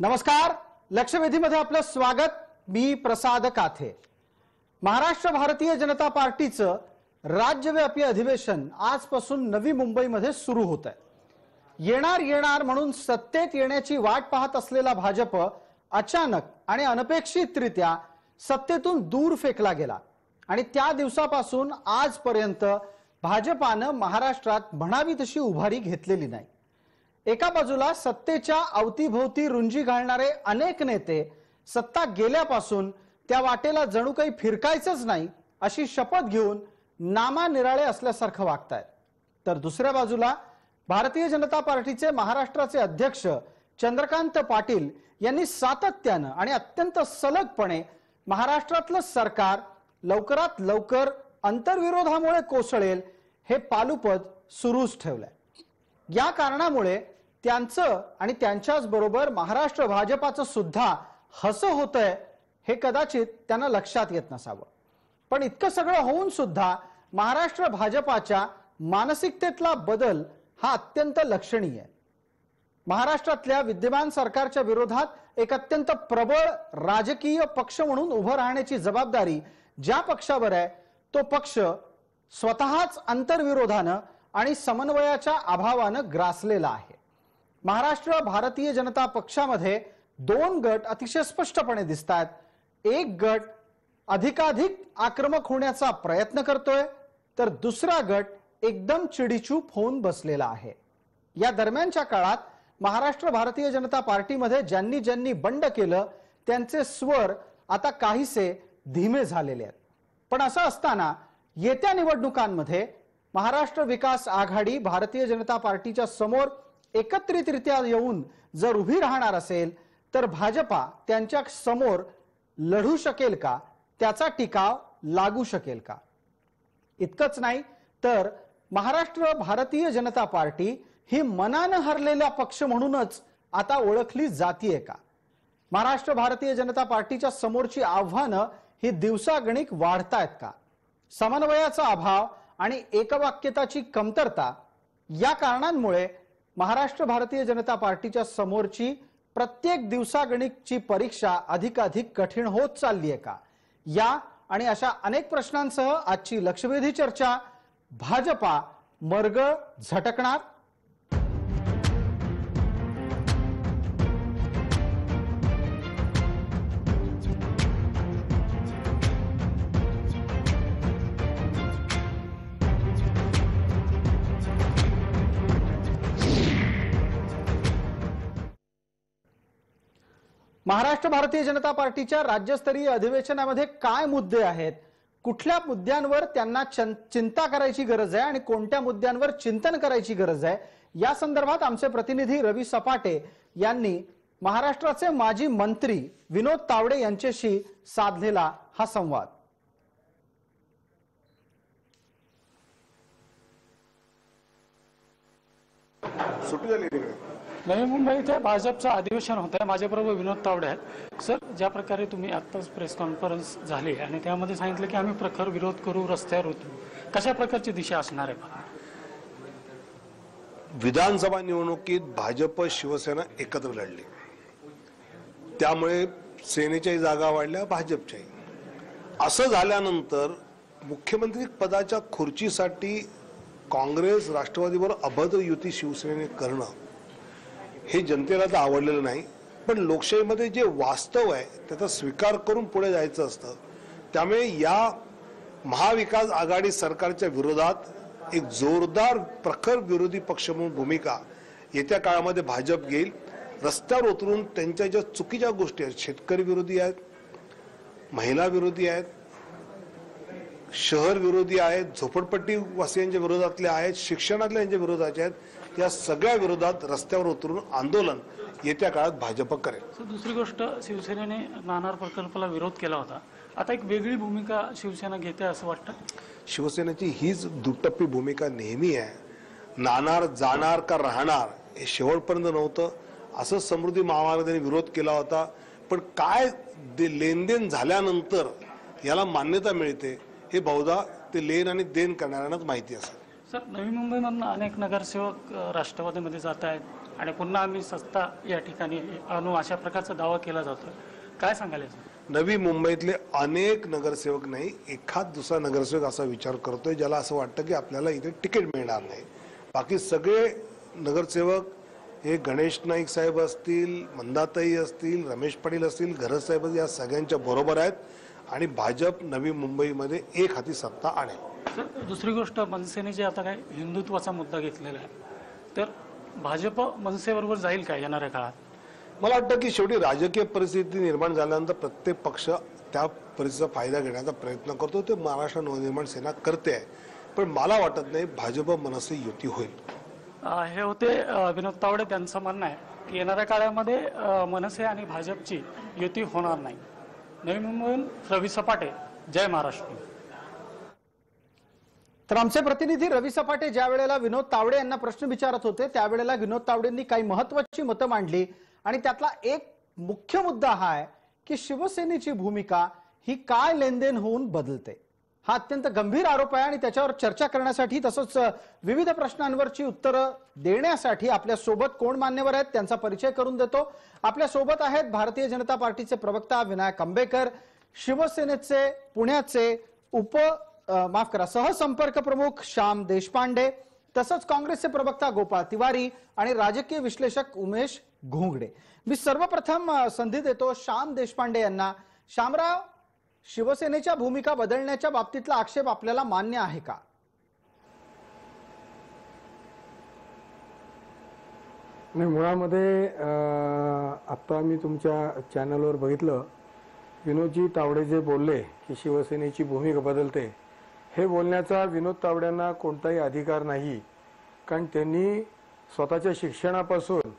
नमस्कार, लक्षवेधीमध्ये आपलं स्वागत। मी प्रसाद काथे। महाराष्ट्र भारतीय जनता पार्टीचं राज्यव्यापी अधिवेशन आजपासून नवी मुंबईमध्ये सुरू होत आहे। येणार म्हणून सत्तेत येण्याची वाट पाहत असलेला भाजप अचानक आणि अनपेक्षितरित्या सत्तेतून दूर फेकला गेला आणि त्या दिवसापासून आजपर्यंत भाजपानं महाराष्ट्रात म्हणावी तशी उभारी घेतलेली नाही। एका बाजूला सत्तेच्या अवतीभोवती रुंजी घालणारे अनेक नेते सत्ता गेल्यापासून त्या वाटेला जणू काही फिरकायचंच नाही अशी शपथ घेऊन नामानिराळे असल्यासारखं वागतायत, तर दुसऱ्या बाजूला भारतीय जनता पार्टीचे महाराष्ट्राचे अध्यक्ष चंद्रकांत पाटील यांनी सातत्याने आणि अत्यंत सलगपणे महाराष्ट्रातलं सरकार लवकरात लवकर अंतर्विरोधामुळे कोसळेल हे पालुपद सुरूच ठेवलंय। या कारणामुळे त्यांचं आणि त्यांच्याच बरोबर महाराष्ट्र भाजपाचं सुद्धा हसं होतंय हे कदाचित त्यांना लक्षात येत नसावं, पण इतकं सगळं होऊन सुद्धा महाराष्ट्र भाजपाच्या मानसिकतेतला बदल हा अत्यंत लक्षणीय आहे। महाराष्ट्रातल्या विद्यमान सरकारच्या विरोधात एक अत्यंत प्रबळ राजकीय पक्ष म्हणून उभं राहण्याची जबाबदारी ज्या पक्षावर आहे तो पक्ष स्वतःच अंतर्विरोधानं आणि समन्वयाच्या अभावानं ग्रासलेला आहे। महाराष्ट्र भारतीय जनता पक्षामध्ये दोन गट अतिशय स्पष्टपणे दिसतात। एक गट अधिकाधिक आक्रमक होण्याचा प्रयत्न करतोय, तर दुसरा गट एकदम चिडीचूप होऊन बसलेला आहे। या दरम्यानच्या काळात महाराष्ट्र भारतीय जनता पार्टीमध्ये ज्यांनी ज्यांनी बंड केलं त्यांचे स्वर आता काहीसे धीमे झालेले आहेत। पण असं असताना येत्या निवडणुकांमध्ये महाराष्ट्र विकास आघाडी भारतीय जनता पार्टीच्या समोर एकत्रितरित्या येऊन जर उभी राहणार असेल तर भाजपा त्यांच्या समोर लढू शकेल का, त्याचा टिकाव लागू शकेल का? इतकंच नाही तर महाराष्ट्र भारतीय जनता पार्टी ही मनानं हरलेला पक्ष म्हणूनच आता ओळखली जातीये का? महाराष्ट्र भारतीय जनता पार्टीच्या समोरची आव्हानं ही दिवसागणिक वाढतायत का? समन्वयाचा अभाव आणि एकवाक्यताची कमतरता या कारणांमुळे महाराष्ट्र भारतीय जनता पार्टीच्या समोरची प्रत्येक दिवसागणिकची परीक्षा अधिकाधिक कठीण होत चालली आहे का? या आणि अशा अनेक प्रश्नांसह आजची लक्षवेधी चर्चा। भाजपा मर्ग झटकणार? महाराष्ट्र भारतीय जनता पार्टीच्या राज्यस्तरीय अधिवेशनामध्ये काय मुद्दे आहेत, कुठल्या मुद्द्यांवर त्यांना चिंता करायची गरज आहे आणि कोणत्या मुद्द्यांवर चिंतन करायची गरज आहे, या संदर्भात आमचे प्रतिनिधी रवी सपाटे यांनी महाराष्ट्राचे माजी मंत्री विनोद तावडे यांच्याशी साधलेला हा संवाद। नवी मुंबई इथे भाजपचं अधिवेशन होत आहे। माझ्याबरोबर विनोद तावडे आहेत। सर, ज्या प्रकारे तुम्ही आत्ताच प्रेस कॉन्फरन्स झाली आणि त्यामध्ये सांगितलं की आम्ही प्रखर विरोध करू, रस्त्यावर उतरू, कशा प्रकारची दिशा असणार आहे? विधानसभा निवडणुकीत भाजप शिवसेना एकत्र लढली, त्यामुळे सेनेच्याही जागा वाढल्या, भाजपच्याही। असं झाल्यानंतर मुख्यमंत्री पदाच्या खुर्चीसाठी काँग्रेस राष्ट्रवादीबरोबर अभद्र युती शिवसेनेने करणं हे जनतेला तर आवडलेलं नाही, पण लोकशाहीमध्ये जे वास्तव आहे त्याचा स्वीकार करून पुढे जायचं असतं। त्यामुळे या महाविकास आघाडी सरकारच्या विरोधात एक जोरदार प्रखर विरोधी पक्ष म्हणून भूमिका येत्या काळामध्ये भाजप घेईल। रस्त्यावर उतरून त्यांच्या ज्या चुकीच्या गोष्टी आहेत, शेतकरी विरोधी आहेत, महिला विरोधी आहेत, शहर विरोधी आहेत, झोपडपट्टी वासियांच्या विरोधातले आहेत, शिक्षणातल्या यांच्या विरोधाचे आहेत, या सगळ्या विरोधात रस्त्यावर उतरून आंदोलन येत्या काळात भाजप करेल। दुसरी गोष्ट, शिवसेनेने नाणार प्रकल्पाला विरोध केला होता, आता एक वेगळी भूमिका शिवसेना घेते असं वाटतं? शिवसेनेची हीच दुटप्पी भूमिका नेहमी आहे। नाणार जाणार का राहणार हे शेवटपर्यंत नव्हतं, असं समृद्धी महामार्गाने विरोध केला होता, पण काय लेनदेन झाल्यानंतर याला मान्यता मिळते हे बहुधा ते लेन आणि देन करणाऱ्यांनाच माहिती असेल। सर, नवी मुंबईमधून अनेक नगरसेवक राष्ट्रवादीमध्ये जात आहेत आणि पुन्हा आम्ही सत्ता या ठिकाणी आणू अशा प्रकारचा दावा केला जातो. काय सांगाल याचं? नवी मुंबईतले अनेक नगरसेवक नाही, एखाद दुसरा नगरसेवक असा विचार करतोय ज्याला असं वाटतं की आपल्याला इथे तिकीट मिळणार नाही. बाकी सगळे नगरसेवक हे गणेश नाईक साहेब असतील, मंदाताई असतील, रमेश पाटील असतील, घरत साहेब असतील, या सगळ्यांच्या बरोबर आहेत आणि भाजप नवी मुंबईमध्ये एक हाती सत्ता आणेल. सर, दुसरी गोष्ट, मनसेने जे आता काय हिंदुत्वाचा मुद्दा घेतलेला आहे, तर भाजप मनसेबरोबर जाईल का येणाऱ्या काळात? मला वाटतं की शेवटी राजकीय परिस्थिती निर्माण झाल्यानंतर प्रत्येक पक्ष त्या परिस्थितीचा फायदा घेण्याचा प्रयत्न करतो. ते महाराष्ट्र नवनिर्माण सेना करते आहे, पण मला वाटत नाही भाजप मनसे युती होईल. हे होते विनोद तावडे. त्यांचं म्हणणं आहे की येणाऱ्या काळामध्ये मनसे आणि भाजपची युती होणार नाही. नवी मुंबईहून रवी सपाटे, जय महाराष्ट्र. तर आमचे प्रतिनिधी रवी सपाटे ज्या वेळेला विनोद तावडे यांना प्रश्न विचारत होते त्यावेळेला विनोद तावडेंनी काही महत्वाची मतं मांडली आणि त्यातला एक मुख्य मुद्दा हा आहे की शिवसेनेची भूमिका ही काय लेनदेन होऊन बदलते. हा अत्यंत गंभीर आरोप आहे आणि त्याच्यावर चर्चा करण्यासाठी तसंच विविध प्रश्नांवरची उत्तरं देण्यासाठी आपल्या सोबत कोण मान्यवर आहेत त्यांचा परिचय करून देतो. आपल्या सोबत आहेत भारतीय जनता पार्टीचे प्रवक्ता विनायक आंबेकर, शिवसेनेचे पुण्याचे सहसंपर्क प्रमुख श्याम देशपांडे, तसंच काँग्रेसचे प्रवक्ता गोपाळ तिवारी आणि राजकीय विश्लेषक उमेश घोंगडे. मी सर्वप्रथम संधी देतो श्याम देशपांडे यांना. श्यामराव, शिवसेनेच्या भूमिका बदलण्याच्या बाबतीतला आक्षेप आपल्याला मान्य आहे का? नाही, मुळामध्ये आता मी तुमच्या चॅनलवर बघितलं, विनोदजी तावडे जे बोलले की शिवसेनेची भूमिका बदलते, हे बोलण्याचा विनोद तावड्यांना कोणताही अधिकार नाही. कारण त्यांनी स्वतःच्या शिक्षणापासून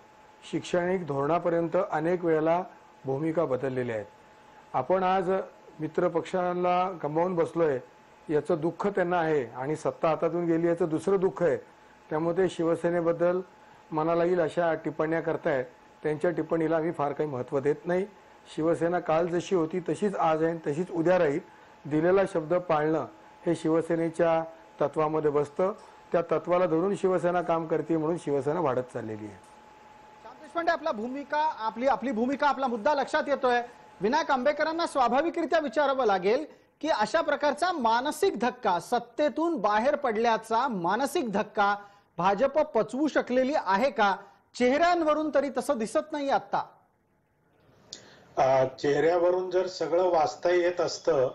शैक्षणिक धोरणापर्यंत अनेक वेळेला भूमिका बदललेल्या आहेत. आपण आज मित्र पक्षांना गमावून बसलोय याचं दुःख त्यांना आहे आणि सत्ता हातातून गेली याचं दुसरं दुःख आहे. त्यामुळे ते शिवसेनेबद्दल मनाला येईल अशा टिप्पण्या करतायत. त्यांच्या टिप्पणीला आम्ही फार काही महत्त्व देत नाही. शिवसेना काल जशी होती तशीच आज आहे, तशीच उद्या राहील. दिलेला शब्द पाळणं हे शिवसेनेच्या तत्वामध्ये बसतं. त्या तत्वाला धरून शिवसेना काम करते म्हणून शिवसेना वाढत चाललेली आहे. श्याम देशपांडे, आपली भूमिका आपला मुद्दा लक्षात येतोय. विनायक आंबेकरांना स्वाभाविकरित्या विचारावं लागेल की अशा प्रकारचा मानसिक धक्का, सत्तेतून बाहेर पडल्याचा मानसिक धक्का भाजप पचवू शकलेली आहे का? चेहऱ्यांवरून तरी तसं दिसत नाही आता. चेहऱ्यावरून जर सगळं वाचता येत असतं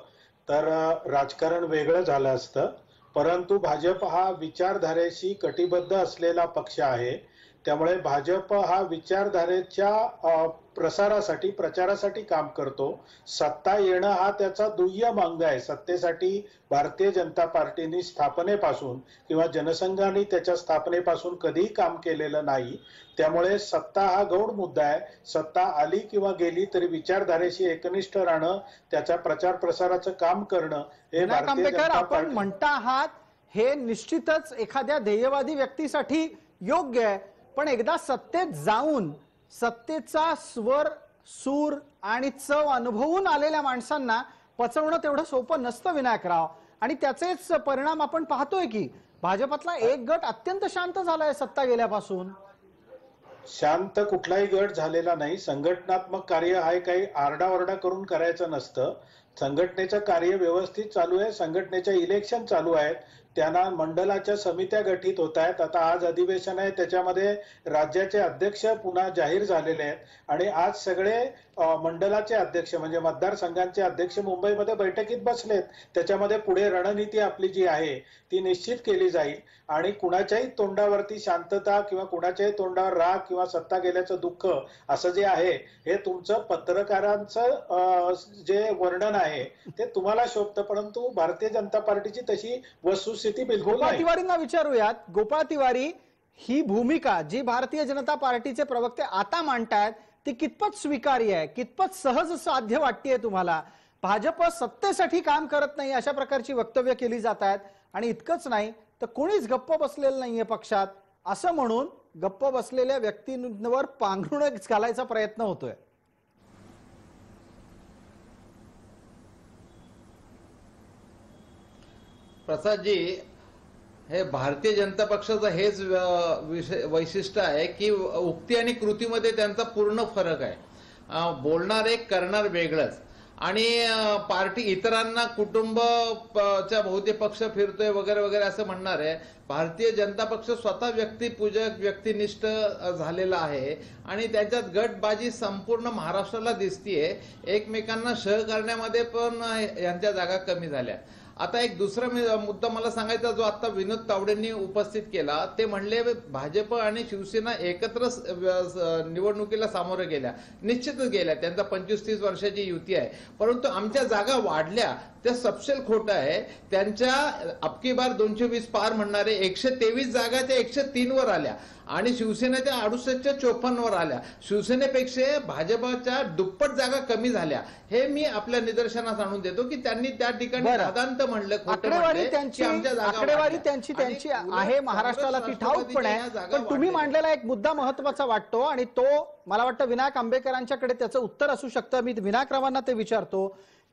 तर राजकारण वेगळं झालं असतं. परंतु भाजप हा विचारधारेशी कटिबद्ध असलेला पक्ष आहे. त्यामुळे भाजप हा विचारधारेच्या प्रसारासाठी, प्रचारासाठी काम करतो. सत्ता येणं हा त्याचा दुय्यम अंग आहे. सत्तेसाठी भारतीय जनता पार्टीने स्थापनेपासून किंवा जनसंघाने त्याच्या स्थापनेपासून कधीही काम केलेलं नाही. त्यामुळे सत्ता हा गौण मुद्दा आहे. सत्ता आली किंवा गेली तरी विचारधारेशी एकनिष्ठ राहणं, त्याच्या प्रचार प्रसाराचं काम करणं हे भारतीय जनता आपण म्हणता आहात हे निश्चितच एखाद्या ध्येयवादी व्यक्तीसाठी योग्य आहे. पण एकदा सत्तेत जाऊन सत्तेचा स्वर, सूर आणि चव अनुभवून आलेल्या माणसांना पचवणं तेवढं सोपं नसतं विनायकराव. आणि त्याचेच परिणाम आपण पाहतोय की भाजपातला एक गट अत्यंत शांत झालाय सत्ता गेल्यापासून. शांत कुठलाही गट झालेला नाही. संघटनात्मक कार्य हा काही आरडाओरडा करून करायचं नसतं. संघटनेचं कार्य व्यवस्थित चालू आहे. संघटनेच्या इलेक्शन चालू आहेत. त्यांना मंडलाच्या समित्या गठीत होत आहेत. आता आज अधिवेशन आहे, त्याच्यामध्ये राज्याचे अध्यक्ष पुन्हा जाहीर झालेले आहेत आणि आज सगळे मंडलाचे अध्यक्ष म्हणजे मतदारसंघांचे अध्यक्ष मुंबईमध्ये बैठकीत बसलेत. त्याच्यामध्ये पुढे रणनीती आपली जी आहे ती निश्चित केली जाईल आणि कुणाच्याही तोंडावरती शांतता किंवा कुणाच्याही तोंडावर राग किंवा सत्ता गेल्याचं दुःख असं जे आहे हे तुमचं पत्रकारांचं जे वर्णन आहे ते तुम्हाला शोभतं, परंतु भारतीय जनता पार्टीची तशी वस्तुस्थिती बिलकुल गोपाळ नाही. तिवारींना विचारूयात. गोपाळ तिवारी, ही भूमिका जी भारतीय जनता पार्टीचे प्रवक्ते आता मांडतायत ती कितपत स्वीकार्य आहे, कितपत सहज साध्य वाटतेय तुम्हाला? भाजप सत्तेसाठी काम करत नाही अशा प्रकारची वक्तव्य केली जात आहेत आणि इतकंच नाही तर कोणीच गप्प बसलेलं नाहीये पक्षात असं म्हणून गप्प बसलेल्या व्यक्तींवर पांघरुण घालायचा प्रयत्न होतोय. प्रसादजी, हे भारतीय जनता पक्षाचं हेच वैशिष्ट्य आहे की उक्ती आणि कृतीमध्ये त्यांचा पूर्ण फरक आहे. बोलणार एक, करणार वेगळंच. आणि पार्टी इतरांना कुटुंबच्या भोवती पक्ष फिरतोय वगैरे वगैरे असं म्हणणार आहे. भारतीय जनता पक्ष स्वतः व्यक्तिपूजक, व्यक्तिनिष्ठ झालेला आहे आणि त्याच्यात गटबाजी संपूर्ण महाराष्ट्राला दिसतीये. एकमेकांना शह करण्यामध्ये पण यांच्या जागा कमी झाल्या. आता एक दुसरा मुद्दा मला सांगायचा, जो आता विनोद तावडेंनी उपस्थित केला. ते म्हणले भाजप आणि शिवसेना एकत्र निवडणुकीला सामोरे गेल्या. निश्चितच गेल्या, त्यांचा 25-30 वर्षाची युती आहे. परंतु आमच्या जागा वाढल्या, ते सपशेल खोटं आहे. त्यांच्या अबकी बार 220 पार म्हणणारे 123 जागा त्या 103 वर आल्या आणि शिवसेनेच्या 68च्या 54 वर आल्या. शिवसेनेपेक्षा भाजपच्या दुप्पट जागा कमी झाल्या. हे मी आपल्या निदर्शनास आणून देतो की त्यांनी त्या ठिकाणी साधारणतः म्हणलं, आकडेवारी त्यांची आहे महाराष्ट्राला ती ठाऊक पण आहे. पण तुम्ही मांडलेला एक मुद्दा महत्वाचा वाटतो आणि तो मला वाटतं विनायक आंबेकरांच्याकडे त्याचं उत्तर असू शकतं. मी विनायकरावांना ते विचारतो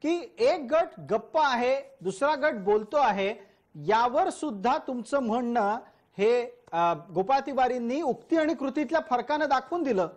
की एक गट गप्प आहे, दुसरा गट बोलतो आहे, यावर सुद्धा तुमचं म्हणणं हे गोपाळ तिवारींनी उक्ती आणि कृतीतल्या फरकानं दाखवून दिलं.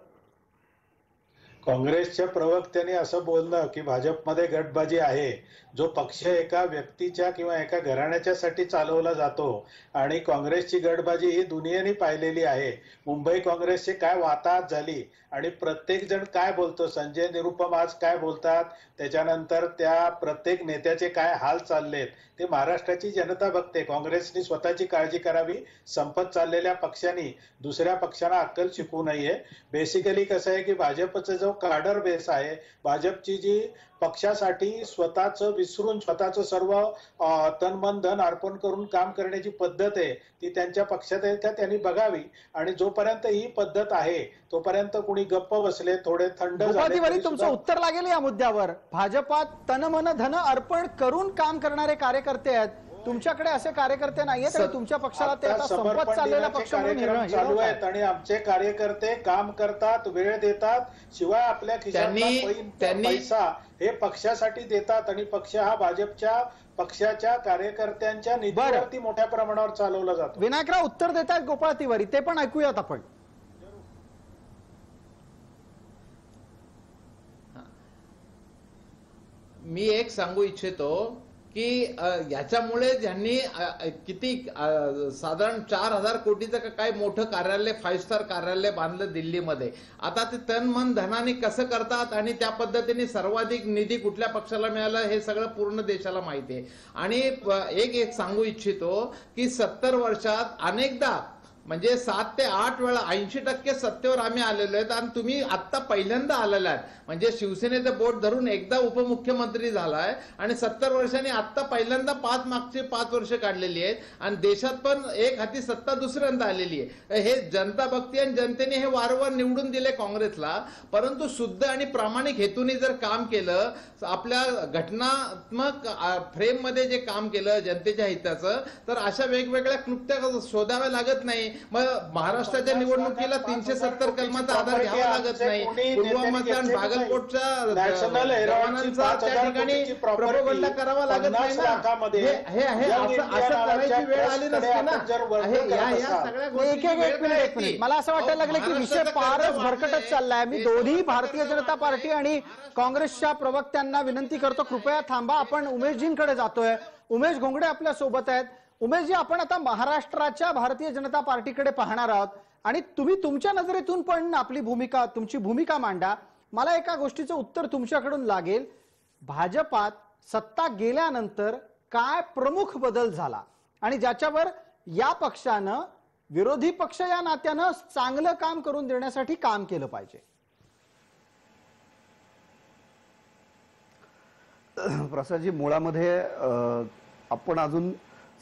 काँग्रेसच्या प्रवक्त्याने असं बोलणं की भाजपमध्ये गटबाजी आहे, जो पक्ष एका व्यक्तीच्या किंवा एका घराण्याच्यासाठी चालवला जातो आणि काँग्रेसची गटबाजी ही दुनियेने पाहिलेली आहे. मुंबई काँग्रेसची काय वाताहत झाली आणि प्रत्येक जण काय बोलतो, संजय निरुपम आज काय बोलतात, त्याच्यानंतर त्या प्रत्येक नेत्याचे काय हाल चाललेत, ते महाराष्ट्राची जनता बघते. काँग्रेसनी स्वतःची काळजी करावी. संपत चाललेल्या पक्षांनी दुसऱ्या पक्षांना अक्कल शिकवू नये. बेसिकली कसं आहे की भाजपचा जो काडर बेस आहे, भाजपची जी पक्षासाठी स्वतःच विसरून स्वतःच सर्व तन मन धन अर्पण करून काम करण्याची पद्धत आहे, ती त्यांच्या पक्षात आहे का त्यांनी बघावी. आणि जोपर्यंत ही पद्धत आहे तोपर्यंत कुणी गप्प बसले, थोडे थंड झाले. तुमचं उत्तर लागेल या मुद्द्यावर. भाजपात तन मन धन अर्पण करून काम करणारे कार्यकर्ते आहेत, तुमच्याकडे असे कार्यकर्ते नाहीयेत आणि तुमच्या पक्षाला ते आता संपत चाललेला पक्ष म्हणून चालू आहेत आणि आमचे कार्यकर्ते काम करतात, वेळ देतात, शिवाय आपल्या खिशातला पैसा हे पक्षासाठी देतात आणि पक्ष हा भाजपच्या पक्षाच्या कार्यकर्त्यांच्या निधीवरती मोठ्या प्रमाणावर चालवला जातो. विनायकराव उत्तर देत आहेत गोपाळ तिवारी, ते पण ऐकूयात आपण. मी एक सांगू इच्छितो की याच्यामुळे ज्यांनी किती साधारण 4,000 कोटीचं काय मोठं कार्यालय, 5 स्टार कार्यालय बांधलं दिल्लीमध्ये. आता ते तन मन धनाने कसं करतात आणि त्या पद्धतीने सर्वाधिक निधी कुठल्या पक्षाला मिळाला हे सगळं पूर्ण देशाला माहिती आहे. आणि एक सांगू इच्छितो की 70 वर्षात अनेकदा म्हणजे 7 ते 8 वेळा 80% सत्तेवर आम्ही आलेलो आहेत आणि तुम्ही आता पहिल्यांदा आलेला आहे. म्हणजे शिवसेनेचं बोट धरून एकदा उपमुख्यमंत्री झालाय आणि 70 वर्षांनी आता पहिल्यांदा मागची 5 वर्ष काढलेली आहेत आणि देशात पण एक हाती सत्ता दुसऱ्यांदा आलेली आहे. हे जनता बघते आणि जनतेने हे वारंवार निवडून दिले काँग्रेसला. परंतु शुद्ध आणि प्रामाणिक हेतूने जर काम केलं, आपल्या घटनात्मक फ्रेम मध्ये जे काम केलं जनतेच्या हिताचं, तर अशा वेगवेगळ्या क्लुप्त्या शोधाव्या लागत नाही. मग महाराष्ट्राच्या निवडणुकीला 370 कलमाचा आधार घ्यावा लागत नाही. पुलवामाचा आणि भागलकोटच्या त्या ठिकाणी प्रोपगंडा करावा लागत नाही ना. असं करायची वेळ आली नसते ना. या सगळ्या गोष्टी मला असं वाटायला लागलं की विषय फारच भरकटत चाललाय. मी दोन्ही भारतीय जनता पार्टी आणि काँग्रेसच्या प्रवक्त्यांना विनंती करतो, कृपया थांबा. आपण उमेशजींकडे जातोय. उमेश घोंगडे आपल्या सोबत आहेत. उमेशजी, आपण आता महाराष्ट्राच्या भारतीय जनता पार्टीकडे पाहणार आहोत आणि तुम्ही तुमच्या नजरेतून पण तुमची भूमिका मांडा. मला एका गोष्टीचं उत्तर तुमच्याकडून लागेल. भाजपात सत्ता गेल्यानंतर काय प्रमुख बदल झाला आणि ज्याच्यावर या पक्षानं, विरोधी पक्ष या नात्यानं चांगलं काम करून देण्यासाठी काम केलं पाहिजे? प्रसादजी, मुळामध्ये आपण अजून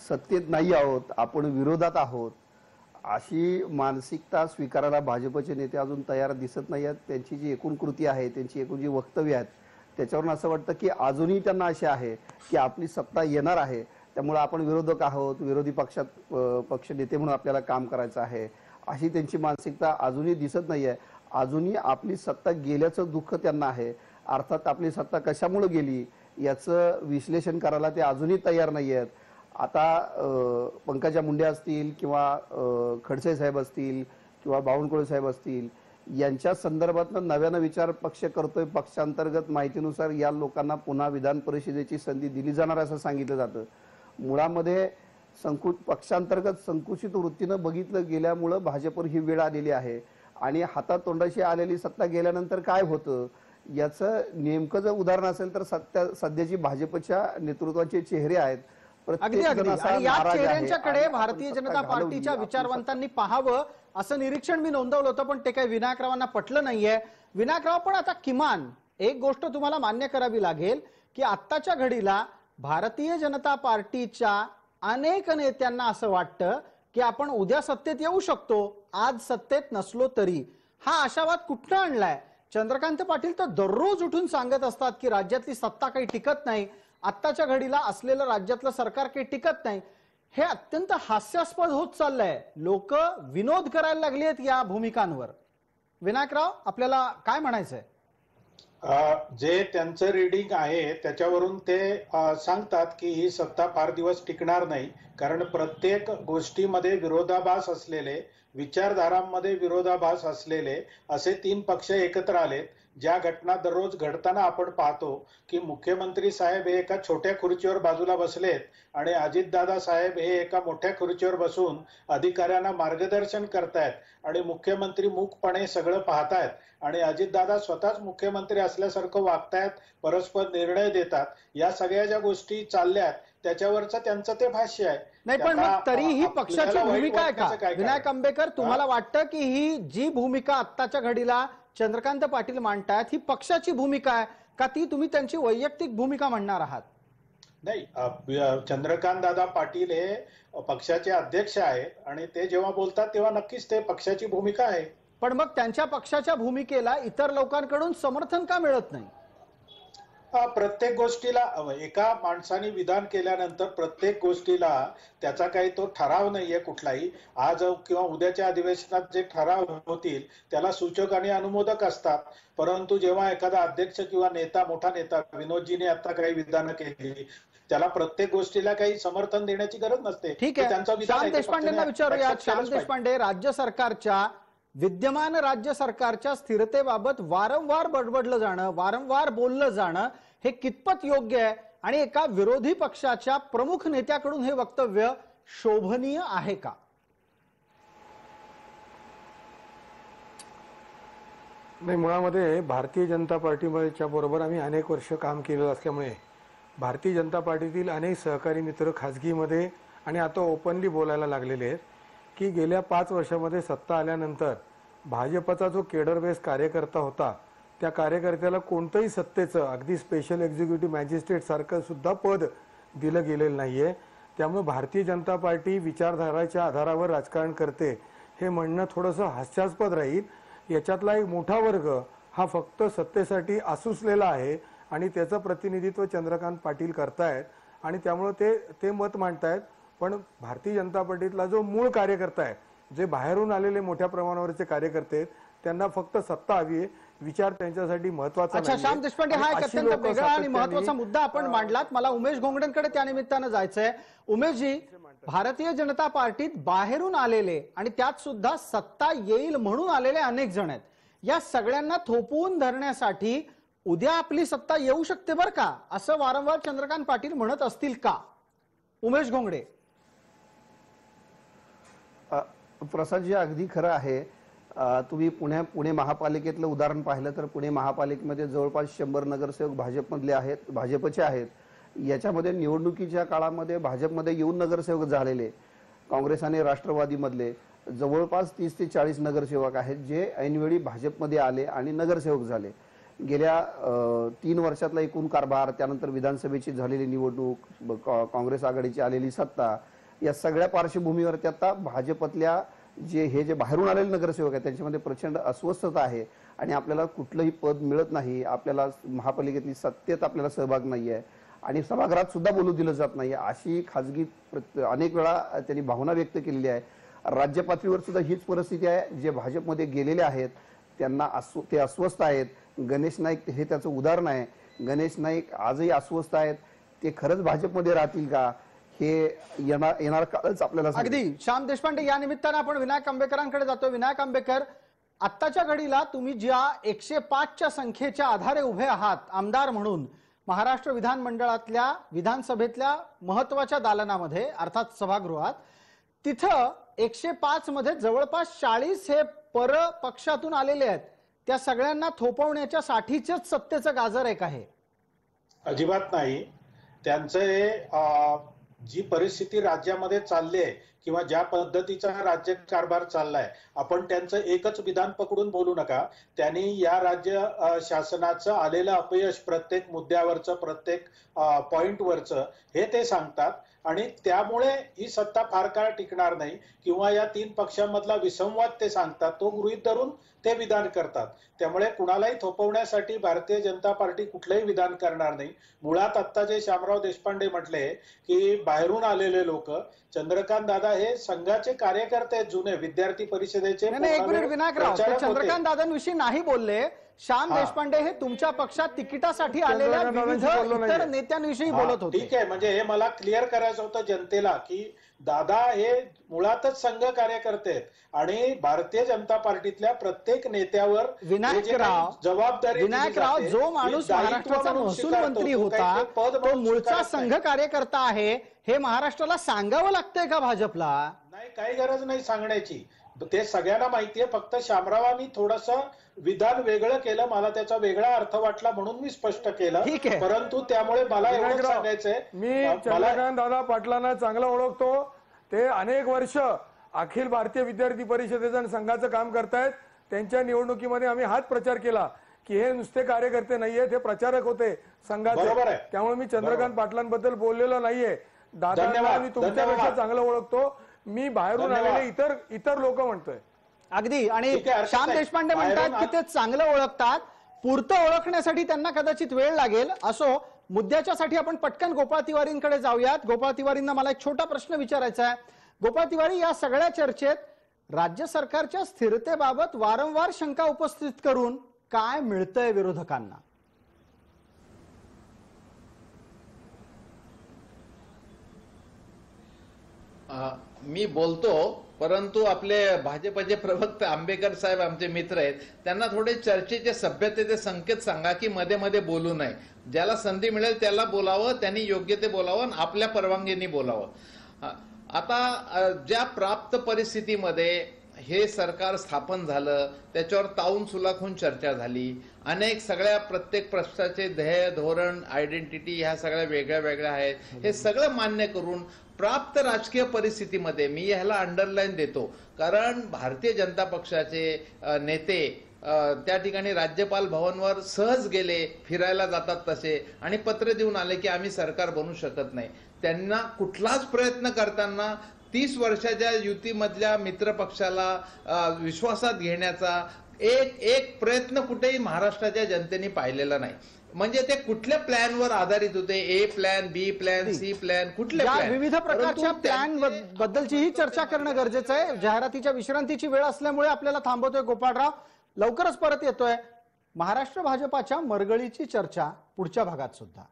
सत्तेत नाही आहोत, आपण विरोधात आहोत, अशी मानसिकता स्वीकारायला भाजपचे नेते अजून तयार दिसत नाही आहेत. त्यांची जी एकूण कृती आहे, त्यांची एकूण जी वक्तव्य आहेत, त्याच्यावरून असं वाटतं की अजूनही त्यांना असे आहे की आपली सत्ता येणार आहे, त्यामुळे आपण विरोधक आहोत, विरोधी पक्षात पक्ष नेते म्हणून आपल्याला काम करायचं आहे, अशी त्यांची मानसिकता अजूनही दिसत नाही आहे. अजूनही आपली सत्ता गेल्याचं दुःख त्यांना आहे. अर्थात आपली सत्ता कशामुळे गेली याचं विश्लेषण करायला ते अजूनही तयार नाही आहेत. आता पंकजा मुंडे असतील किंवा खडसे साहेब असतील किंवा बावनकुळे साहेब असतील, यांच्या संदर्भात नव्यानं विचार पक्ष करतोय. पक्षांतर्गत माहितीनुसार या लोकांना पुन्हा विधान परिषदेची संधी दिली जाणार असं सांगितलं जातं. मुळामध्ये पक्षांतर्गत संकुचित वृत्तीनं बघितलं गेल्यामुळं भाजपवर ही वेळ आलेली आहे. आणि हातातोंडाशी आलेली सत्ता गेल्यानंतर काय होतं याचं नेमकं जर उदाहरण असेल तर सध्याची भाजपच्या नेतृत्वाचे चेहरे आहेत. अगदी अगदी. आणि या चेहऱ्यांच्याकडे भारतीय जनता पार्टीच्या विचारवंतांनी पाहावं असं निरीक्षण मी नोंदवलं होतं, पण ते काही विनायकरावांना पटलं नाहीये. विनायकराव, पण आता किमान एक गोष्ट तुम्हाला मान्य करावी लागेल की आत्ताच्या घडीला भारतीय जनता पार्टीच्या अनेक नेत्यांना असं वाटतं की आपण उद्या सत्तेत येऊ शकतो, आज सत्तेत नसलो तरी. हा आशावाद कुठनं आणलाय? चंद्रकांत पाटील तर दररोज उठून सांगत असतात की राज्यातली सत्ता काही टिकत नाही, आत्ताच्या घडीला असलेलं राज्यातलं सरकार काही टिकत नाही. हे अत्यंत हास्यास्पद होत चाललंय. लोक विनोद करायला लागली आहेत या भूमिकांवर. विनायकराव, आपल्याला काय म्हणायचंय? जे त्यांचं रीडिंग आहे त्याच्यावरून ते सांगतात की ही सत्ता फार दिवस टिकणार नाही, कारण प्रत्येक गोष्टीमध्ये विरोधाभास असलेले, विचारधारांमध्ये विरोधाभास असलेले असे 3 पक्ष एकत्र आलेत. ज्या घटना दररोज घडताना आपण पाहतो की मुख्यमंत्री साहेब हे एका छोट्या खुर्चीवर बाजूला बसलेत आणि अजितदादा साहेब हे एका मोठ्या खुर्चीवर बसून अधिकाऱ्यांना मार्गदर्शन करतायत आणि मुख्यमंत्री मूकपणे सगळं पाहतायत आणि अजितदादा स्वतःच मुख्यमंत्री असल्यासारखं वागतायत, परस्पर निर्णय देतात. या सगळ्या ज्या गोष्टी चालल्यात त्याच्यावरचं त्यांचं ते भाष्य आहे. नाही, पण मग तरीही पक्षाची भूमिका आहे का? विनायक आंबेकर, तुम्हाला वाटतं की ही जी भूमिका आत्ताच्या घडीला चंद्रकांत पाटील मांडतायत ही पक्षाची भूमिका आहे का, ती तुम्ही त्यांची वैयक्तिक भूमिका म्हणणार आहात? नाही, चंद्रकांत दादा पाटील हे पक्षाचे अध्यक्ष आहेत आणि ते जेव्हा बोलतात तेव्हा नक्कीच ते पक्षाची भूमिका आहे. पण मग त्यांच्या पक्षाच्या भूमिकेला इतर लोकांकडून समर्थन का मिळत नाही? प्रत्येक गोष्टीला एका माणसाने विधान केल्यानंतर प्रत्येक गोष्टीला त्याचा काही तो ठराव नाहीये कुठलाही. आज किंवा उद्याच्या अधिवेशनात जे ठराव होतील त्याला सूचक आणि अनुमोदक असतात, परंतु जेव्हा एखादा अध्यक्ष किंवा नेता, मोठा नेता, विनोदजीने आता काही विधानं केली त्याला प्रत्येक गोष्टीला काही समर्थन देण्याची गरज नसते. ठीक आहे, श्याम देशपांडेंना विचारूया. श्याम देशपांडे, विद्यमान राज्य सरकारच्या स्थिरतेबाबत वारंवार बडबडलं जाणं, वारंवार बोललं जाणं हे कितपत योग्य आहे आणि एका विरोधी पक्षाच्या प्रमुख नेत्याकडून हे वक्तव्य शोभनीय आहे का? नाही, मुळामध्ये भारतीय जनता पार्टीच्या बरोबर आम्ही अनेक वर्ष काम केलेलं असल्यामुळे भारतीय जनता पार्टीतील अनेक सहकारी मित्र खाजगीमध्ये आणि आता ओपनली बोलायला लागलेले आहेत की गेल्या 5 वर्षामध्ये सत्ता आल्यानंतर भाजपचा जो केडर बेस कार्यकर्ता होता त्या कार्यकर्त्याला कोणतंही सत्तेचं, अगदी स्पेशल एक्झिक्युटिव्ह मॅजिस्ट्रेट सारखं सुद्धा पद दिलं गेलेलं नाहीये. त्यामुळे भारतीय जनता पार्टी विचारधाराच्या आधारावर राजकारण करते हे म्हणणं थोडंसं हास्यास्पद राहील. याच्यातला एक मोठा वर्ग हा फक्त सत्तेसाठी आसुसलेला आहे आणि त्याचं प्रतिनिधित्व चंद्रकांत पाटील करतायत आणि त्यामुळे ते मत मांडतायत. पण भारतीय जनता पार्टीतला जो मूळ कार्यकर्ता आहे, जे बाहेरून आलेले मोठ्या प्रमाणावरचे कार्यकर्ते आहेत, त्यांना फक्त सत्ता हवी आहे, विचार त्यांच्यासाठी महत्वाचा नाही. श्याम देशपांडे, हा एक अत्यंत वेगळा आणि महत्वाचा मुद्दा आपण मांडलात. मला उमेश घोंगडेंकडे त्या निमित्तानं जायचंय. उमेशजी, भारतीय जनता पार्टीत बाहेरून आलेले आणि त्यात सुद्धा सत्ता येईल म्हणून आलेले अनेक जण आहेत. या सगळ्यांना थोपवून धरण्यासाठी उद्या आपली सत्ता येऊ शकते बरं का, असं वारंवार चंद्रकांत पाटील म्हणत असतील का? उमेश घोंगडे. प्रसादजी, अगदी खरं आहे. तुम्ही पुणे महापालिकेतलं उदाहरण पाहिलं तर पुणे महापालिकेमध्ये जवळपास 100 नगरसेवक भाजपमधले आहेत, भाजपचे आहेत. याच्यामध्ये निवडणुकीच्या काळामध्ये भाजपमध्ये येऊन नगरसेवक झालेले काँग्रेस आणि राष्ट्रवादीमधले जवळपास 30 ते 40 नगरसेवक आहेत जे ऐनवेळी भाजपमध्ये आले आणि नगरसेवक झाले. गेल्या 3 वर्षातला एकूण कारभार, त्यानंतर विधानसभेची झालेली निवडणूक, काँग्रेस आघाडीची आलेली सत्ता, या सगळ्या पार्श्वभूमीवरती आता भाजपतल्या जे बाहेरून आलेले नगरसेवक आहेत त्यांच्यामध्ये प्रचंड अस्वस्थता आहे आणि आपल्याला कुठलंही पद मिळत नाही, आपल्याला महापालिकेतली सत्तेत आपल्याला सहभाग नाही आहे आणि सभागृहात सुद्धा बोलू दिलं जात नाही, अशी खाजगी अनेक वेळा त्यांनी भावना व्यक्त केलेली आहे. राज्य पातळीवर सुद्धा हीच परिस्थिती आहे. जे भाजपमध्ये गेलेले आहेत त्यांना ते अस्वस्थ आहेत. गणेश नाईक हे त्याचं उदाहरण आहे. गणेश नाईक आजही अस्वस्थ आहेत. ते खरंच भाजपमध्ये राहतील का हे येणार काळच आपल्याला सांगेल. अगदी श्याम देशपांडे, या निमित्तानं आपण विनायक आंबेकरांकडे जातो. विनायक आंबेकर, आत्ताच्या घडीला तुम्ही ज्या 105च्या संख्येच्या आधारे उभे आहात आमदार म्हणून महाराष्ट्र विधानमंडळातल्या विधानसभेतल्या महत्वाच्या दालनामध्ये अर्थात सभागृहात, तिथं 105 मध्ये जवळपास 40 हे पर पक्षातून आलेले आहेत. त्या सगळ्यांना थोपवण्याच्या साठीच सत्तेचं गाजर एक आहे? अजिबात नाही. त्यांचं जी परिस्थिती राज्यामध्ये चालली आहे किंवा ज्या पद्धतीचा राज्य कारभार चाललाय, आपण त्यांचं एकच विधान पकडून बोलू नका. त्यांनी या राज्य शासनाचं आलेलं अपयश प्रत्येक मुद्द्यावरचं, प्रत्येक पॉइंटवरचं हे ते सांगतात आणि त्यामुळे ही सत्ता फार काळ टिकणार नाही किंवा या 3 पक्षांमधला विसंवाद ते सांगतात, तो गृहीत धरून ते विधान करतात. त्यामुळे कुणालाही थोपवण्यासाठी भारतीय जनता पार्टी कुठलंही विधान करणार नाही. मुळात आता जे श्यामराव देशपांडे म्हटले की बाहेरून आलेले लोक, चंद्रकांत दादा हे संघाचे कार्यकर्ते आहेत, जुने विद्यार्थी परिषदेचे. एक मिनिट विनायकराव, चंद्रकांत दादांविषयी नाही बोलले. श्याम देशपांडे हे तुमच्या पक्षात तिकिटासाठी आलेल्या विविध इतर नेत्यांविषयी बोलत होते. ठीक आहे, म्हणजे हे मला क्लिअर करायचं होतं जनतेला की दादा हे मुळातच संघ कार्यकर्ते आहेत आणि भारतीय जनता पार्टीतल्या प्रत्येक नेत्यावर जबाबदारी. जो माणूस महाराष्ट्राचा महसूल मंत्री होता तो मूळचा संघ कार्यकर्ता आहे, हे महाराष्ट्राला सांगावं लागतंय का भाजपला? नाही, काही गरज नाही सांगण्याची. ते सगळ्यांना माहितीये. फक्त शामरावांनी थोडस विधान वेगळं केलं, मला त्याचा वेगळा अर्थ वाटला म्हणून मी स्पष्ट केलं. परंतु त्यामुळे मला एवढं सांगायचंय, मी चंद्रकांत दादा पाटलांना चांगलं ओळखतो. ते अनेक वर्ष अखिल भारतीय विद्यार्थी परिषदेचं आणि संघाचं काम करतायत. त्यांच्या निवडणुकीमध्ये आम्ही हाच प्रचार केला की हे नुसते कार्यकर्ते नाहीयेत, हे प्रचारक होते संघाचे. त्यामुळे मी चंद्रकांत पाटलांबद्दल बोललेलो नाहीये. दादांना मी तुमच्यापेक्षा चांगलं ओळखतो. मी बाहेरून आलेले इतर लोक म्हणतोय. अगदी. आणि श्याम देशपांडे म्हणतात की ते चांगलं ओळखतात, पुरतं ओळखण्यासाठी त्यांना कदाचित वेळ लागेल. असो, मुद्द्याच्यासाठी आपण पटकन गोपाळ तिवारींकडे जाऊयात. गोपाळ तिवारींना मला एक छोटा प्रश्न विचारायचा आहे. गोपाळ तिवारी, या सगळ्या चर्चेत राज्य सरकारच्या स्थिरतेबाबत वारंवार शंका उपस्थित करून काय मिळतंय विरोधकांना? मी बोलतो, परंतु आपले भाजपचे प्रवक्ते आंबेकर साहेब आमचे मित्र आहेत, त्यांना थोडे चर्चेचे सभ्यतेचे संकेत सांगा की मध्ये मध्ये बोलू नये. ज्याला संधी मिळेल त्याला बोलावं, त्यांनी योग्य ते बोलावं आणि आपल्या परवानगीने बोलावं. आता ज्या प्राप्त परिस्थितीमध्ये हे सरकार स्थापन झालं त्याच्यावर ताऊन सुलाखून चर्चा झाली. अनेक सगळ्या प्रत्येक पक्षाचे ध्येय, धोरण, आयडेंटिटी ह्या सगळ्या वेगळ्या वेगळ्या आहेत. हे सगळं मान्य करून प्राप्त राजकीय परिस्थितीमध्ये मी ह्याला अंडरलाईन देतो, कारण भारतीय जनता पक्षाचे नेते त्या ठिकाणी राज्यपाल भवनवर सहज गेले, फिरायला जातात तसे, आणि पत्र देऊन आले की आम्ही सरकार बनू शकत नाही. त्यांना कुठलाच प्रयत्न करताना 30 वर्षाच्या युतीमधल्या मित्र पक्षाला विश्वासात घेण्याचा एक प्रयत्न कुठेही महाराष्ट्राच्या जनतेने पाहिलेला नाही. म्हणजे ते कुठल्या प्लॅनवर आधारित होते? ए प्लॅन, बी प्लॅन, सी प्लॅन, कुठले प्लॅन? विविध प्रकारच्या प्लॅन बद्दलचीही चर्चा करणं गरजेचं आहे. जाहिरातीच्या विश्रांतीची वेळ असल्यामुळे आपल्याला थांबवतोय गोपाळराव. लवकरच परत येतोय. महाराष्ट्र भाजपाच्या मरगळीची चर्चा पुढच्या भागात सुद्धा.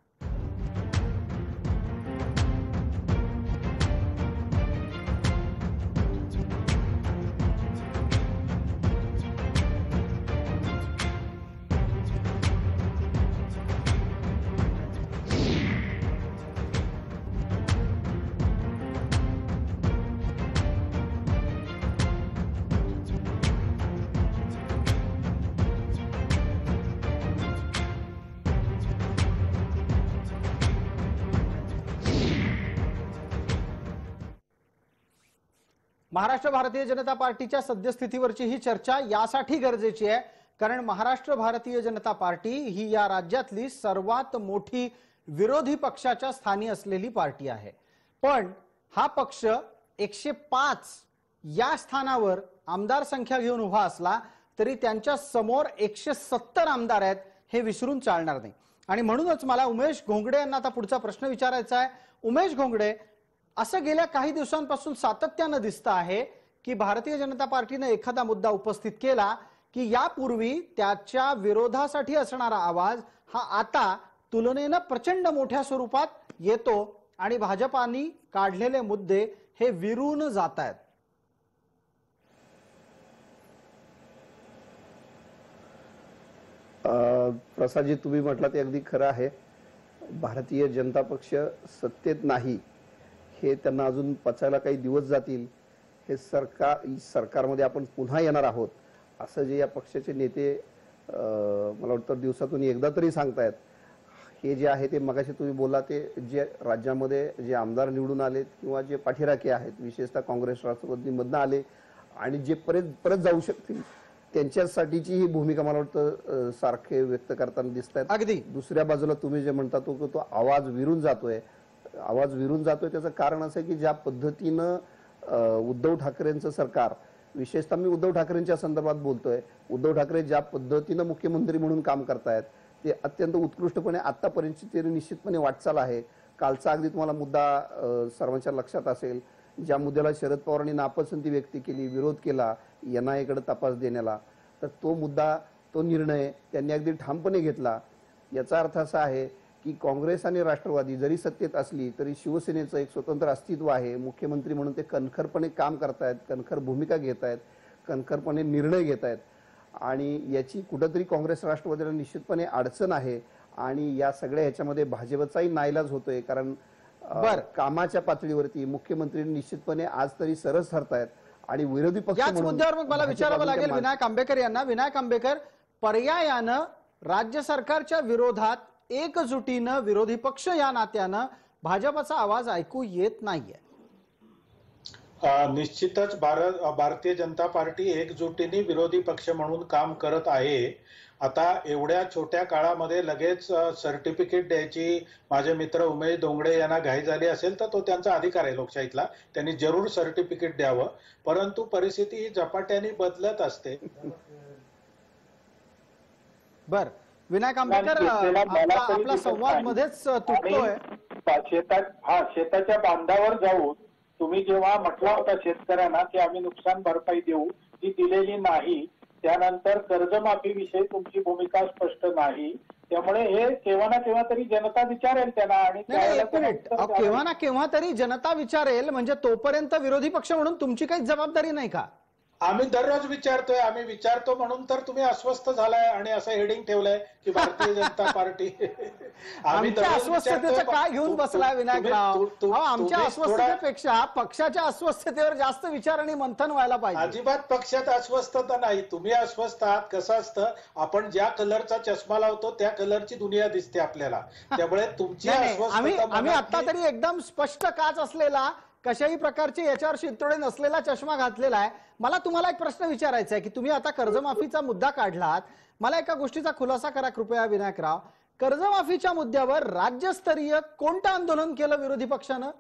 महाराष्ट्र भारतीय जनता पार्टीच्या सद्यस्थितीवरची ही चर्चा यासाठी गरजेची आहे कारण महाराष्ट्र भारतीय जनता पार्टी ही या राज्यातली सर्वात मोठी विरोधी पक्षाच्या स्थानी असलेली पार्टी आहे. पण हा पक्ष 105 या स्थानावर आमदार संख्या घेऊन उभा असला तरी त्यांच्या समोर 170 आमदार आहेत हे विसरून चालणार नाही. आणि म्हणूनच मला उमेश घोंगडे यांना आता पुढचा प्रश्न विचारायचा आहे. उमेश घोंगडे, असं गेल्या काही दिवसांपासून सातत्याने दिसतं आहे की भारतीय जनता पार्टीने एखादा मुद्दा उपस्थित केला की यापूर्वी त्याच्या विरोधासाठी असणारा आवाज हा आता तुलनेने प्रचंड मोठ्या स्वरूपात येतो आणि भाजपानी काढलेले मुद्दे हे विरून जात आहेत? प्रसादजी, तुम्ही म्हटलं ते अगदी खरं आहे. भारतीय जनता पक्ष सत्तेत नाही हे त्यांना अजून पचायला काही दिवस जातील. हे सरकारमध्ये आपण पुन्हा येणार आहोत असं जे या पक्षाचे नेते मला वाटतं दिवसातून एकदा तरी सांगतायत. हे जे आहे ते मगाशी तुम्ही बोलला ते जे राज्यामध्ये जे आमदार निवडून आलेत किंवा जे पाठीराखे आहेत, विशेषतः काँग्रेस राष्ट्रवादीमधनं आले आणि जे परत जाऊ शकतील त्यांच्यासाठीची ही भूमिका मला वाटतं सारखे व्यक्त करताना दिसत आहेत. अगदी. दुसऱ्या बाजूला तुम्ही जे म्हणता तो आवाज विरून जातोय. त्याचं कारण असं की ज्या पद्धतीनं उद्धव ठाकरेंचं सरकार, विशेषतः मी उद्धव ठाकरेंच्या संदर्भात बोलतोय, उद्धव ठाकरे ज्या पद्धतीनं मुख्यमंत्री म्हणून काम करतायत ते अत्यंत उत्कृष्टपणे आतापर्यंतची निश्चितपणे वाटचाल आहे. कालचा अगदी तुम्हाला मुद्दा सर्वांच्या लक्षात असेल, ज्या मुद्द्याला शरद पवारांनी नापसंती व्यक्त केली, विरोध केला NIA कडे तपास देण्याला, तर तो मुद्दा, तो निर्णय त्यांनी अगदी ठामपणे घेतला. याचा अर्थ असा आहे की काँग्रेस आणि राष्ट्रवादी जरी सत्तेत असली तरी शिवसेनेचं एक स्वतंत्र अस्तित्व आहे. मुख्यमंत्री म्हणून ते कणखरपणे काम करतायत, कणखर भूमिका घेत आहेत, कणखरपणे निर्णय घेत आहेत आणि याची कुठंतरी काँग्रेस राष्ट्रवादीला निश्चितपणे अडचण आहे. आणि या सगळ्या ह्याच्यामध्ये भाजपचाही नाईलाज होतोय, कारण कामाच्या पातळीवरती मुख्यमंत्री निश्चितपणे आज तरी सरस ठरतायत आणि विरोधी पक्ष याच मुद्द्यावर मग मला विचारावं लागेल विनायक आंबेकर यांना. विनायक आंबेकर, पर्यायानं राज्य सरकारच्या विरोधात एकजुटीनं विरोधी पक्ष या नात्यानं भाजपचा आवाज ऐकू येत नाहीये. निश्चितच भारतीय जनता पार्टी एकजुटीने विरोधी पक्ष म्हणून काम करत आहे. आता एवढ्या छोट्या काळामध्ये लगेच सर्टिफिकेट द्यायची माझे मित्र उमेश डोंगडे यांना घाई झाली असेल तर तो त्यांचा अधिकार आहे लोकशाहीतला, त्यांनी जरूर सर्टिफिकेट द्यावं. परंतु परिस्थिती ही झपाट्याने बदलत असते. बर, विनायक आंबेकर, आपला संवाद मध्येच तुटतोय. शेताच्या बांधावर जाऊन तुम्ही जेव्हा म्हटला होता शेतकऱ्यांना की आम्ही नुकसान भरपाई देऊ, ती दिलेली नाही. त्यानंतर कर्जमाफीविषयी तुमची भूमिका स्पष्ट नाही. त्यामुळे हे केव्हा ना केव्हा तरी जनता विचारेल त्यांना. आणि केव्हा ना केव्हा तरी जनता विचारेल म्हणजे तोपर्यंत विरोधी पक्ष म्हणून तुमची काही जबाबदारी नाही का? आम्ही दररोज विचारतोय, आम्ही विचारतो म्हणून तर तुम्ही अस्वस्थ झालाय आणि असं हेडिंग ठेवलंय की भारतीय जनता पार्टी. आमच्या अस्वस्थतेचं काय घेऊन बसलाय विनायकराव? आमच्या अस्वस्थतेपेक्षा पक्षाच्या अस्वस्थतेवर जास्त विचार आणि मंथन व्हायला पाहिजे. अजिबात पक्षात अस्वस्थता नाही, तुम्ही अस्वस्थ आहात. कसं असतं, आपण ज्या कलरचा चष्मा लावतो त्या कलरची दुनिया दिसते आपल्याला, त्यामुळे तुमची अस्वस्थता. आम्ही आता तरी एकदम स्पष्ट काच असलेला, कशाही प्रकारचे याच्यावर शिरतोडे नसलेला चष्मा घातलेला आहे. मला तुम्हाला एक प्रश्न विचारायचा आहे की तुम्ही आता कर्जमाफीचा मुद्दा काढलात. मला एका गोष्टीचा खुलासा करा कृपया विनायकराव. कर्जमाफीच्या मुद्द्यावर राज्यस्तरीय कोणतं आंदोलन केलं विरोधी पक्षानं?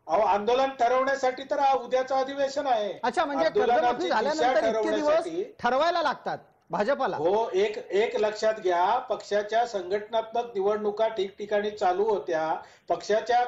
आंदोलन ठरवण्यासाठी तर उद्याचं अधिवेशन आहे. अच्छा, म्हणजे कर्जमाफी झाल्यानंतर इतके दिवस ठरवायला लागतात भाजपाला? हो, एक लक्षात घ्या, पक्षाच्या संघटनात्मक निवडणुका ठिकठिकाणी चालू होत्या. पक्षाच्या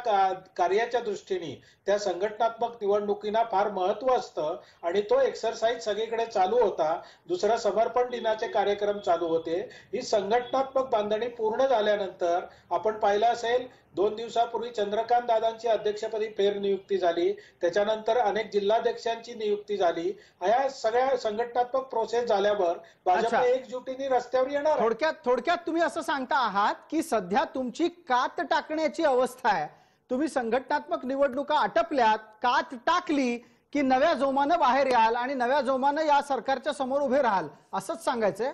कार्याच्या दृष्टीने त्या संघटनात्मक निवडणुकीला फार महत्व असतं आणि तो एक्सरसाइज सगळीकडे चालू होता. दुसरा समर्पण दिनाचे कार्यक्रम चालू होते. ही संघटनात्मक बांधणी पूर्ण झाल्यानंतर आपण पाहिलं असेल 2 दिवसापूर्वी चंद्रकांत दादांची अध्यक्षपदी फेरनियुक्ती झाली, त्याच्यानंतर अनेक जिल्हाध्यक्षांची नियुक्ती झाली. या सगळ्या संघटनात्मक प्रोसेस झाल्यावर भाजप एकजुटीने रस्त्यावर येणार. थोडक्यात तुम्ही असं सांगता आहात की सध्या तुमची कात टाकण्याची अवस्था आहे. तुम्ही संघटनात्मक निवडणुका आटपल्यात, कात टाकली की नव्या जोमानं बाहेर याल आणि नव्या जोमानं या सरकारच्या समोर उभे राहाल, असंच सांगायचंय?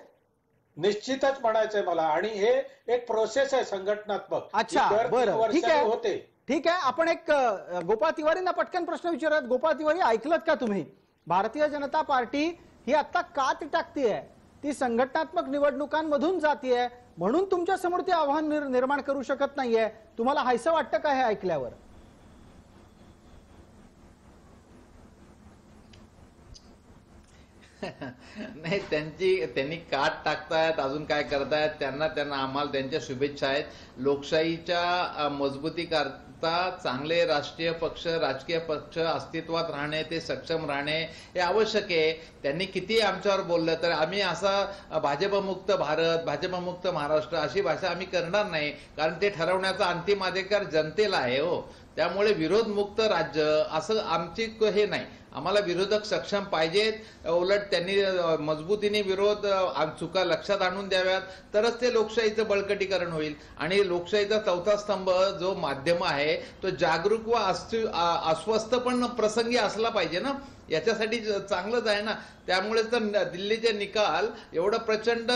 निश्चितच म्हणायचंय मला. आणि हे एक प्रोसेस आहे संघटनात्मक. अच्छा, बरं, ठीक आहे, ठीक आहे. आपण एक गोपाळ तिवारींना पटकन प्रश्न विचारत. गोपाळ तिवारी, ऐकलत का तुम्ही? भारतीय जनता पार्टी ही आता कात टाकतीये, ती संघटनात्मक निवडणुकांमधून जातीये, म्हणून तुमच्या समोर ते आव्हान निर्माण करू शकत नाहीये. तुम्हाला हायसं वाटतं का हे ऐकल्यावर? नाही, त्यांनी काट टाकतायत, अजून काय करतायत, त्यांना आम्हाला त्यांच्या शुभेच्छा आहेत. लोकशाहीच्या मजबूतीकरता चांगले राष्ट्रीय पक्ष, राजकीय पक्ष अस्तित्वात राहणे, ते सक्षम राहणे हे आवश्यक आहे. त्यांनी किती आमच्यावर बोललं तर आम्ही असा भाजपमुक्त भारत, भाजपमुक्त महाराष्ट्र अशी भाषा आम्ही करणार नाही, कारण ते ठरवण्याचा अंतिम अधिकार जनतेला आहे हो. त्यामुळे विरोधमुक्त राज्य असं आमची हे नाही. आम्हाला विरोधक सक्षम पाहिजेत. उलट त्यांनी मजबूतीने विरोध चुका लक्षात आणून द्याव्यात, तरच ते लोकशाहीचं बळकटीकरण होईल. आणि लोकशाहीचा चौथा स्तंभ जो माध्यम आहे तो जागरूक व अस्वस्थ पण प्रसंगी असला पाहिजे ना, याच्यासाठी चांगलंच आहे ना. त्यामुळे तर दिल्लीचे निकाल एवढं प्रचंड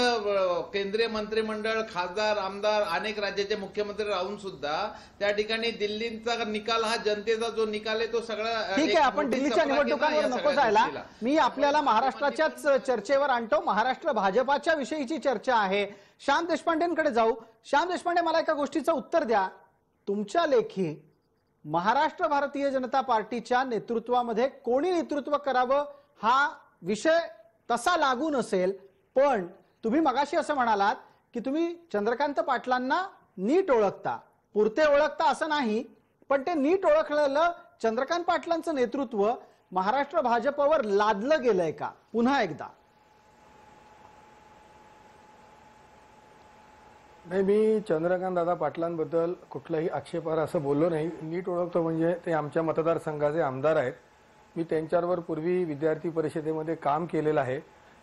केंद्रीय मंत्रिमंडळ, खासदार, आमदार, अनेक राज्याचे मुख्यमंत्री राहून सुद्धा त्या ठिकाणी दिल्लीचा निकाल हा जनतेचा जो निकाल आहे तो सगळा ठीक आहे. आपण दिल्लीच्या निवडणुकांवर नको जायला, मी आपल्याला महाराष्ट्राच्याच चर्चेवर आणतो. महाराष्ट्र भाजपाच्या विषयीची चर्चा आहे. श्याम देशपांडेंकडे जाऊ. श्याम देशपांडे, मला एका गोष्टीचं उत्तर द्या. तुमच्या लेखी महाराष्ट्र भारतीय जनता पार्टीच्या नेतृत्वामध्ये कोणी नेतृत्व करावं हा विषय तसा लागू नसेल, पण तुम्ही मगाशी असं म्हणालात की तुम्ही चंद्रकांत पाटलांना नीट ओळखता, पुरते ओळखता असं नाही, पण ते नीट ओळखलेलं चंद्रकांत पाटलांचं नेतृत्व महाराष्ट्र भाजपवर लादलं गेलंय का? पुन्हा एकदा. नाही, मी चंद्रकांत दादा पाटलांबद्दल कुठलाही आक्षेपार्ह असं बोललो नाही. नीट ओळखतो म्हणजे ते आमच्या मतदारसंघाचे आमदार आहेत. मी त्यांच्यावर पूर्वी विद्यार्थी परिषदेमध्ये काम केलेलं आहे,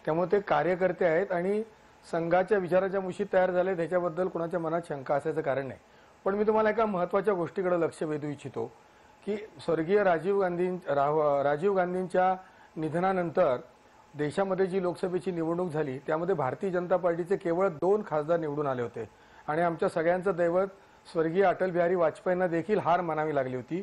त्यामुळे ते कार्यकर्ते आहेत आणि संघाच्या विचाराच्या मुशीत तयार झाले, त्याच्याबद्दल कोणाच्या मनात शंका असायचं कारण नाही. पण मी तुम्हाला एका महत्त्वाच्या गोष्टीकडे लक्ष वेधू इच्छितो की स्वर्गीय राजीव गांधींच्या निधनानंतर देशामध्ये जी लोकसभेची निवडणूक झाली त्यामध्ये भारतीय जनता पार्टीचे केवळ 2 खासदार निवडून आले होते आणि आमच्या सगळ्यांचं दैवत स्वर्गीय अटल बिहारी वाजपेयींना देखील हार मानावी लागली होती.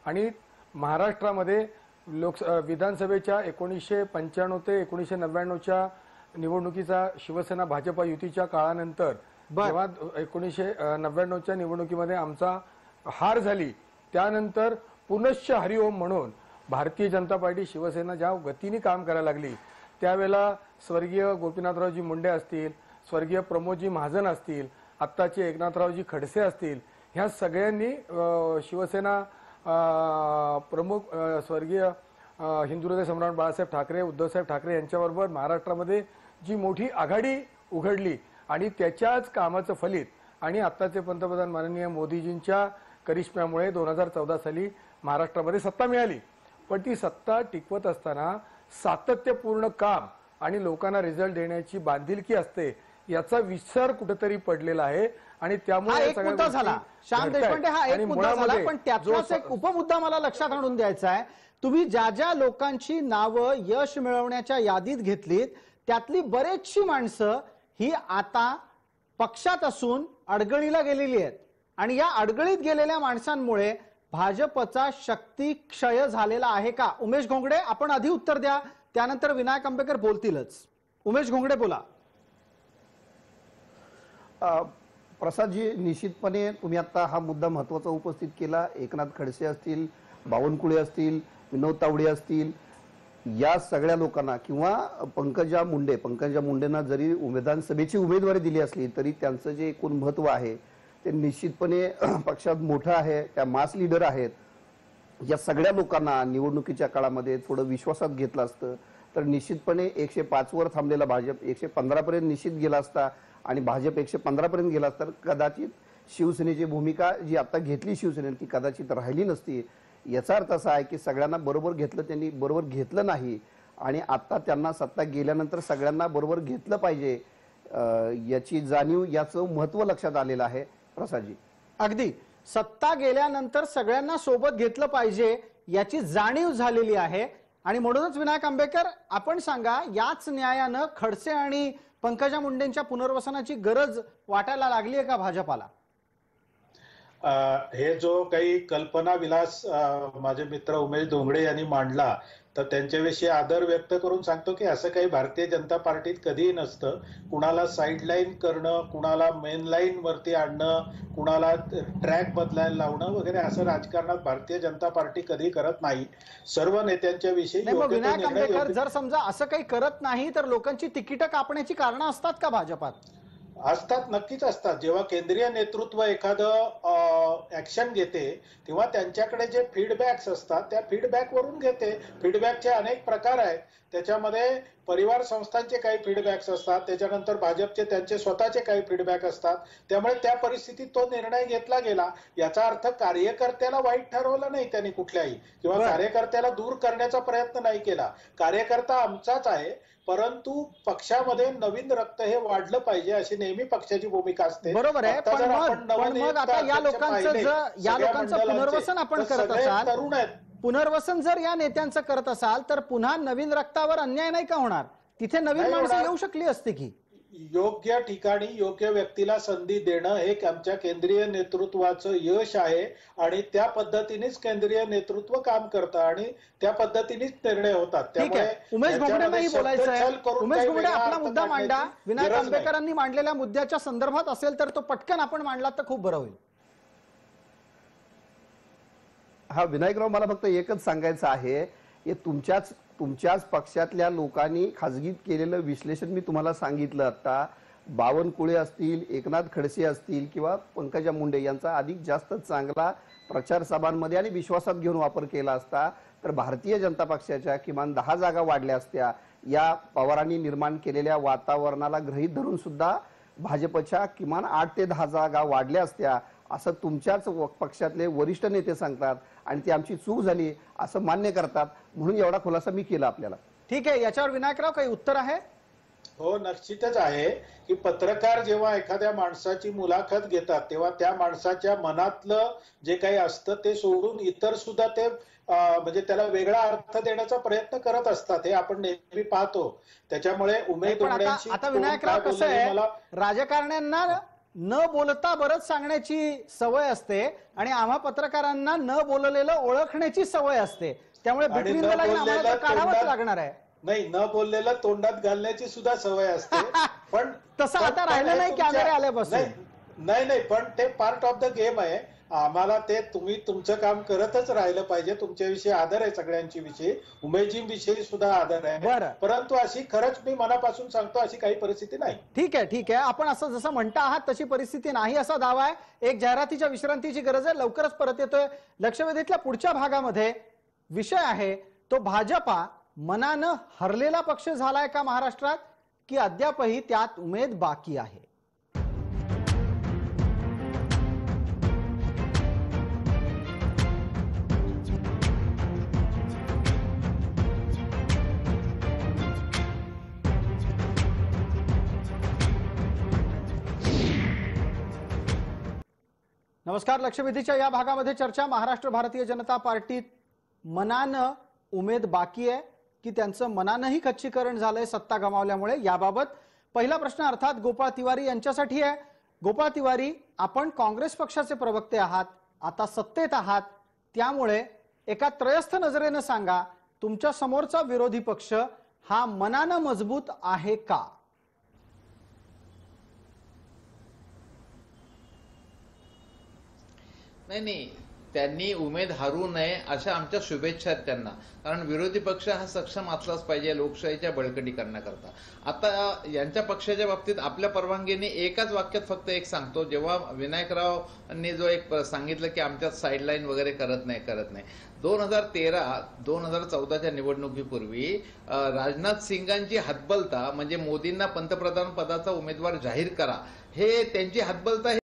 आणि महाराष्ट्रामध्ये विधानसभेच्या 1995 ते 1999च्या निवडणुकीचा शिवसेना भाजपा युतीच्या काळानंतर जेव्हा 1999च्या निवडणुकीमध्ये आमचा हार झाली, त्यानंतर पुनश्च हरिओम म्हणून भारतीय जनता पार्टी शिवसेना ज्या गतीने काम करायला लागली, त्यावेळेला स्वर्गीय गोपीनाथरावजी मुंडे असतील, स्वर्गीय प्रमोदजी महाजन असतील, आत्ताचे एकनाथरावजी खडसे असतील, ह्या सगळ्यांनी शिवसेना प्रमुख स्वर्गीय हिंदुहृदय सम्राट बाळासाहेब ठाकरे, उद्धवसाहेब ठाकरे यांच्याबरोबर महाराष्ट्रामध्ये जी मोठी आघाडी उघडली आणि त्याच्याच कामाचं फलित आणि आत्ताचे पंतप्रधान माननीय मोदीजींच्या करिश्म्यामुळे 2014 साली महाराष्ट्रामध्ये सत्ता मिळाली. पण ती सत्ता टिकवत असताना सातत्यपूर्ण काम आणि लोकांना रिझल्ट देण्याची बांधिलकी असते, याचा विसर कुठेतरी पडलेला आहे. आणि त्यामुळे एक मुद्दा झाला श्याम देशपांडे, हा एक मुद्दा झाला, पण त्यातलाच एक उपमुद्दा मला लक्षात आणून द्यायचा आहे. तुम्ही ज्या ज्या लोकांची नावं यश मिळवण्याच्या यादीत घेतलीत त्यातली बरेचशी माणसं ही आता पक्षात असून अडगळीला गेलेली आहेत आणि या अडगळीत गेलेल्या माणसांमुळे भाजपचा शक्ती क्षय झालेला आहे का? उमेश घोंगडे, आपण आधी उत्तर द्या, त्यानंतर विनायक आंबेकर बोलतीलच. उमेश घोंगडे बोला. प्रसादजी, निश्चितपणे तुम्ही आता हा मुद्दा महत्त्वाचा उपस्थित केला. एकनाथ खडसे असतील, बावनकुळे असतील, विनोद तावडे असतील, या सगळ्या लोकांना किंवा पंकजा मुंडेंना जरी विधानसभेची उमेदवारी दिली असली तरी त्यांचं जे एकूण महत्त्व आहे ते निश्चितपणे पक्षात मोठं आहे. त्या मास लीडर आहेत. या सगळ्या लोकांना निवडणुकीच्या काळामध्ये थोडं विश्वासात घेतलं असतं तर निश्चितपणे 105 वर थांबलेला भाजप 115 पर्यंत निश्चित गेला असता आणि भाजप 115 पर्यंत गेला तर कदाचित शिवसेनेची भूमिका जी आता घेतली शिवसेनेने ती कदाचित राहिली नसती. याचा अर्थ असा आहे की सगळ्यांना बरोबर घेतलं, त्यांनी बरोबर घेतलं नाही आणि आता त्यांना सत्ता गेल्यानंतर सगळ्यांना बरोबर घेतलं पाहिजे याची जाणीव, याचं महत्त्व लक्षात आलेलं आहे. प्रसादजी, अगदी सत्ता गेल्यानंतर सगळ्यांना सोबत घेतलं पाहिजे याची जाणीव झालेली आहे. आणि म्हणूनच विनायक आंबेकर, आपण सांगा, याच न्यायानं खडसे आणि पंकजा मुंडेंच्या पुनर्वसनाची गरज वाटायला लागली आहे का भाजपाला? हे जो काही कल्पना विलास माझे मित्र उमेश धोंगडे यांनी मांडला, तर त्यांच्याविषयी आदर व्यक्त करून सांगतो की असं काही भारतीय जनता पार्टीत कधीही नसतं. कुणाला साईडलाईन करणं, कुणाला मेन लाईन वरती आणणं, कुणाला ट्रॅक बदलायला लावणं वगैरे असं राजकारणात भारतीय जनता पार्टी कधी करत नाही. सर्व नेत्यांच्या विषयी नाही, मग योग्य तो विनायक निर्णय आंबेडकर, योग्य- जर समजा असं काही करत नाही तर लोकांची तिकीटं कापण्याची कारणं असतात का भाजपात? असतात, नक्कीच असतात. जेव्हा केंद्रीय नेतृत्व एखादं ऍक्शन घेते तेव्हा त्यांच्याकडे जे फीडबॅक्स असतात त्या फीडबॅक वरून घेते. फीडबॅकचे अनेक प्रकार आहेत. त्याच्यामध्ये परिवार संस्थांचे काही फीडबॅक्स असतात, त्याच्यानंतर भाजपचे त्यांचे स्वतःचे काही फीडबॅक असतात. त्यामुळे त्या परिस्थितीत तो निर्णय घेतला गेला. याचा अर्थ कार्यकर्त्याला वाईट ठरवलं नाही त्यांनी कुठल्याही, किंवा कार्यकर्त्याला दूर करण्याचा प्रयत्न नाही केला. कार्यकर्ता आमचाच आहे, परंतु पक्षामध्ये नवीन रक्त हे वाढलं पाहिजे अशी नेहमी पक्षाची भूमिका असते. बरोबर आहे, आता पण जर आपण मग नवनियुक्त आता या अध्यक्ष लोकांचं पाहिले, या सगळ्या लोकांचं मंडळांचे, पुनर्वसन आपण तर करत सगळे असाल, तरुण आहेत. पुनर्वसन जर या नेत्यांचं करत असाल तर पुन्हा नवीन रक्तावर अन्याय नाही का होणार? तिथे नवीन नाही माणसं होणार. येऊ शकली असते की. योग्य ठिकाणी योग्य व्यक्तीला संधी देणं हे आमच्या केंद्रीय नेतृत्वाचं यश आहे आणि त्या पद्धतीनेच केंद्रीय नेतृत्व काम करतं आणि त्या पद्धतीनेच निर्णय होतात. ठीक आहे, उमेश घोगडेंनाही बोलायचं आहे. उमेश घोगडे, आपला मुद्दा मांडा. विनायक आंबेडकरांनी मांडलेल्या मुद्द्याच्या संदर्भात असेल तर तो पटकन आपण मांडला तर खूप बरं होईल. हा विनायकराव, मला फक्त एकच सांगायचं आहे, हे तुमच्याच पक्षातल्या लोकांनी खाजगीत केलेलं विश्लेषण मी तुम्हाला सांगितलं. आता बावनकुळे असतील, एकनाथ खडसे असतील किंवा पंकजा मुंडे यांचा अधिक जास्त चांगला प्रचार सभांमध्ये आणि विश्वासात घेऊन वापर केला असता तर भारतीय जनता पक्षाच्या किमान 10 जागा वाढल्या असत्या. या पवारांनी निर्माण केलेल्या वातावरणाला गृहीत धरून सुद्धा भाजपच्या किमान 8 ते 10 जागा वाढल्या असत्या असं तुमच्याच पक्षातले वरिष्ठ नेते सांगतात आणि ती आमची चूक झाली असं मान्य करतात. म्हणून एवढा खुलासा मी केला आपल्याला. ठीक आहे, याच्यावर विनायकराव काही उत्तर आहे? हो, निश्चितच आहे की पत्रकार जेव्हा एखाद्या माणसाची मुलाखत घेतात तेव्हा त्या माणसाच्या मनातलं जे काही असतं ते सोडून इतर सुद्धा ते म्हणजे त्याला वेगळा अर्थ देण्याचा प्रयत्न करत असतात. हे आपण नेहमी पाहतो. त्याच्यामुळे उमेद पण आता विनायकराव कसं आहे, राजकारण्यांना न बोलता बरंच सांगण्याची सवय असते आणि आम्हा पत्रकारांना न बोललेलं ओळखण्याची सवय असते. त्यामुळे बिटवीन द लाईन आम्हाला तर काढावंच लागणार आहे. नाही, न बोललेलं तोंडात घालण्याची सुद्धा सवय असते. पण तसं आता राहिलं नाही कॅमेरे आल्यापासून. नाही, पण ते पार्ट ऑफ द गेम आहे. आम्हाला ते तुम्ही तुमचं काम करतच राहिलं पाहिजे. तुमच्याविषयी आदर आहे, सगळ्यांची विषयी, उमेदजींविषयी सुद्धा आदर आहे. परंतु अशी, खरंच मी मनापासून सांगतो, अशी काही परिस्थिती नाही. ठीक आहे. आपण असं जसं म्हणता आहात तशी परिस्थिती नाही असा दावा आहे. एक जाहिरातीच्या विश्रांतीची गरज आहे. लवकरच परत येतोय. लक्षवेधीतल्या पुढच्या भागामध्ये विषय आहे तो भाजपा मनानं हरलेला पक्ष झालाय का महाराष्ट्रात, की अद्यापही त्यात उमेद बाकी आहे? नमस्कार. लक्षवेधीच्या या भागामध्ये चर्चा. महाराष्ट्र भारतीय जनता पार्टीत मनानं उमेद बाकी आहे की त्यांचं मनानंही खच्चीकरण झालंय सत्ता गमावल्यामुळे, याबाबत पहिला प्रश्न अर्थात गोपाळ तिवारी यांच्यासाठी आहे. गोपाळ तिवारी, आपण काँग्रेस पक्षाचे प्रवक्ते आहात, आता सत्तेत आहात, त्यामुळे एका त्रयस्थ नजरेनं सांगा, तुमच्या समोरचा विरोधी पक्ष हा मनानं मजबूत आहे का? नाही, त्यांनी उमेद हरू नये अशा आमच्या शुभेच्छा आहेत त्यांना. कारण विरोधी पक्ष हा सक्षम असलाच पाहिजे लोकशाहीच्या बळकटीकरणाकरता. आता यांच्या पक्षाच्या बाबतीत आपल्या परवानगीने एकाच वाक्यात फक्त एक सांगतो. जेव्हा विनायकरावांनी जो एक सांगितलं की आमच्यात साईडलाईन वगैरे करत नाही, 2013-2014च्या निवडणुकीपूर्वी राजनाथ सिंगांची हतबलता म्हणजे मोदींना पंतप्रधान पदाचा उमेदवार जाहीर करा, हे त्यांची हतबलता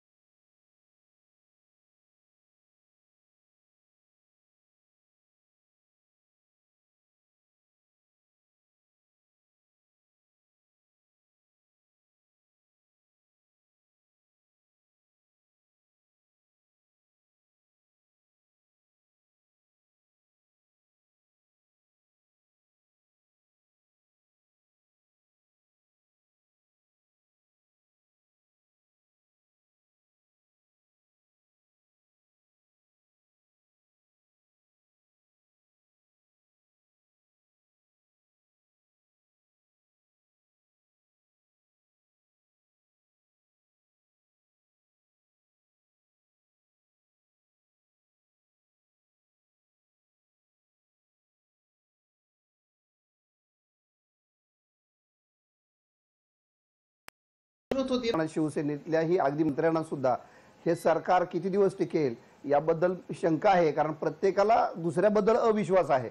अडचणच होती. शिवसेनेतल्याही अगदी मंत्र्यांना सुद्धा हे सरकार किती दिवस टिकेल याबद्दल शंका आहे, कारण प्रत्येकाला दुसऱ्याबद्दल अविश्वास आहे.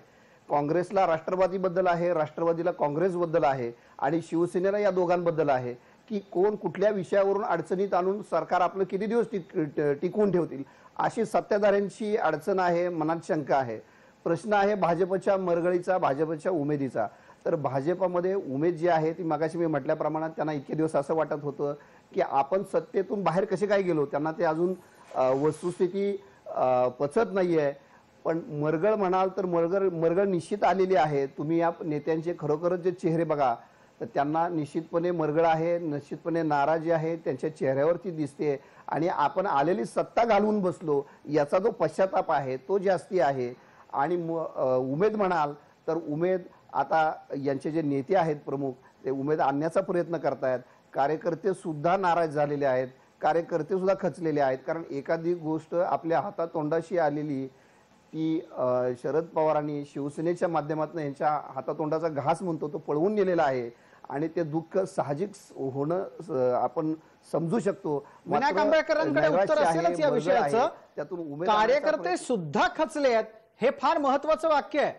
काँग्रेसला राष्ट्रवादीबद्दल आहे, राष्ट्रवादीला काँग्रेसबद्दल आहे आणि शिवसेनेला या दोघांबद्दल आहे की कोण कुठल्या विषयावरून अडचणीत आणून सरकार आपलं किती दिवस टिकवून ठेवतील अशी सत्ताधाऱ्यांची अडचण आहे, मनात शंका आहे. प्रश्न आहे भाजपच्या मरगळीचा, भाजपच्या उमेदीचा. तर भाजपमध्ये उमेद जी आहे ती मगाशी मी म्हटल्याप्रमाणे त्यांना इतके दिवस असं वाटत होतं की आपण सत्तेतून बाहेर कसे काय गेलो, त्यांना ते अजून वस्तुस्थिती पचत नाहीये. पण मरगळ म्हणाल तर मरगळ निश्चित आलेली आहे. तुम्ही या नेत्यांचे खरोखरच जे चेहरे बघा तर त्यांना निश्चितपणे मरगळ आहे, निश्चितपणे नाराजी आहे त्यांच्या चेहऱ्यावरती दिसते आणि आपण आलेली सत्ता घालवून बसलो याचा जो पश्चाताप आहे तो जास्ती आहे. आणि उमेद म्हणाल तर उमेद आता यांचे जे नेते आहेत प्रमुख ते उमेद आणण्याचा प्रयत्न करतायत. कार्यकर्ते सुद्धा नाराज झालेले आहेत, कार्यकर्ते सुद्धा खचलेले आहेत. कारण एखादी गोष्ट आपल्या हातातोंडाशी आलेली ती शरद पवारांनी शिवसेनेच्या माध्यमातून यांच्या हातातोंडाचा घास म्हणतो तो पळवून नेलेला आहे आणि ते दुःख साहजिक होणं आपण समजू शकतो. विनायक आंबेडकरांकडे उत्तर असेलच या विषयाचं. त्यातून कार्यकर्ते सुद्धा खचले आहेत हे फार महत्वाचं वाक्य आहे.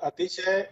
अतिशय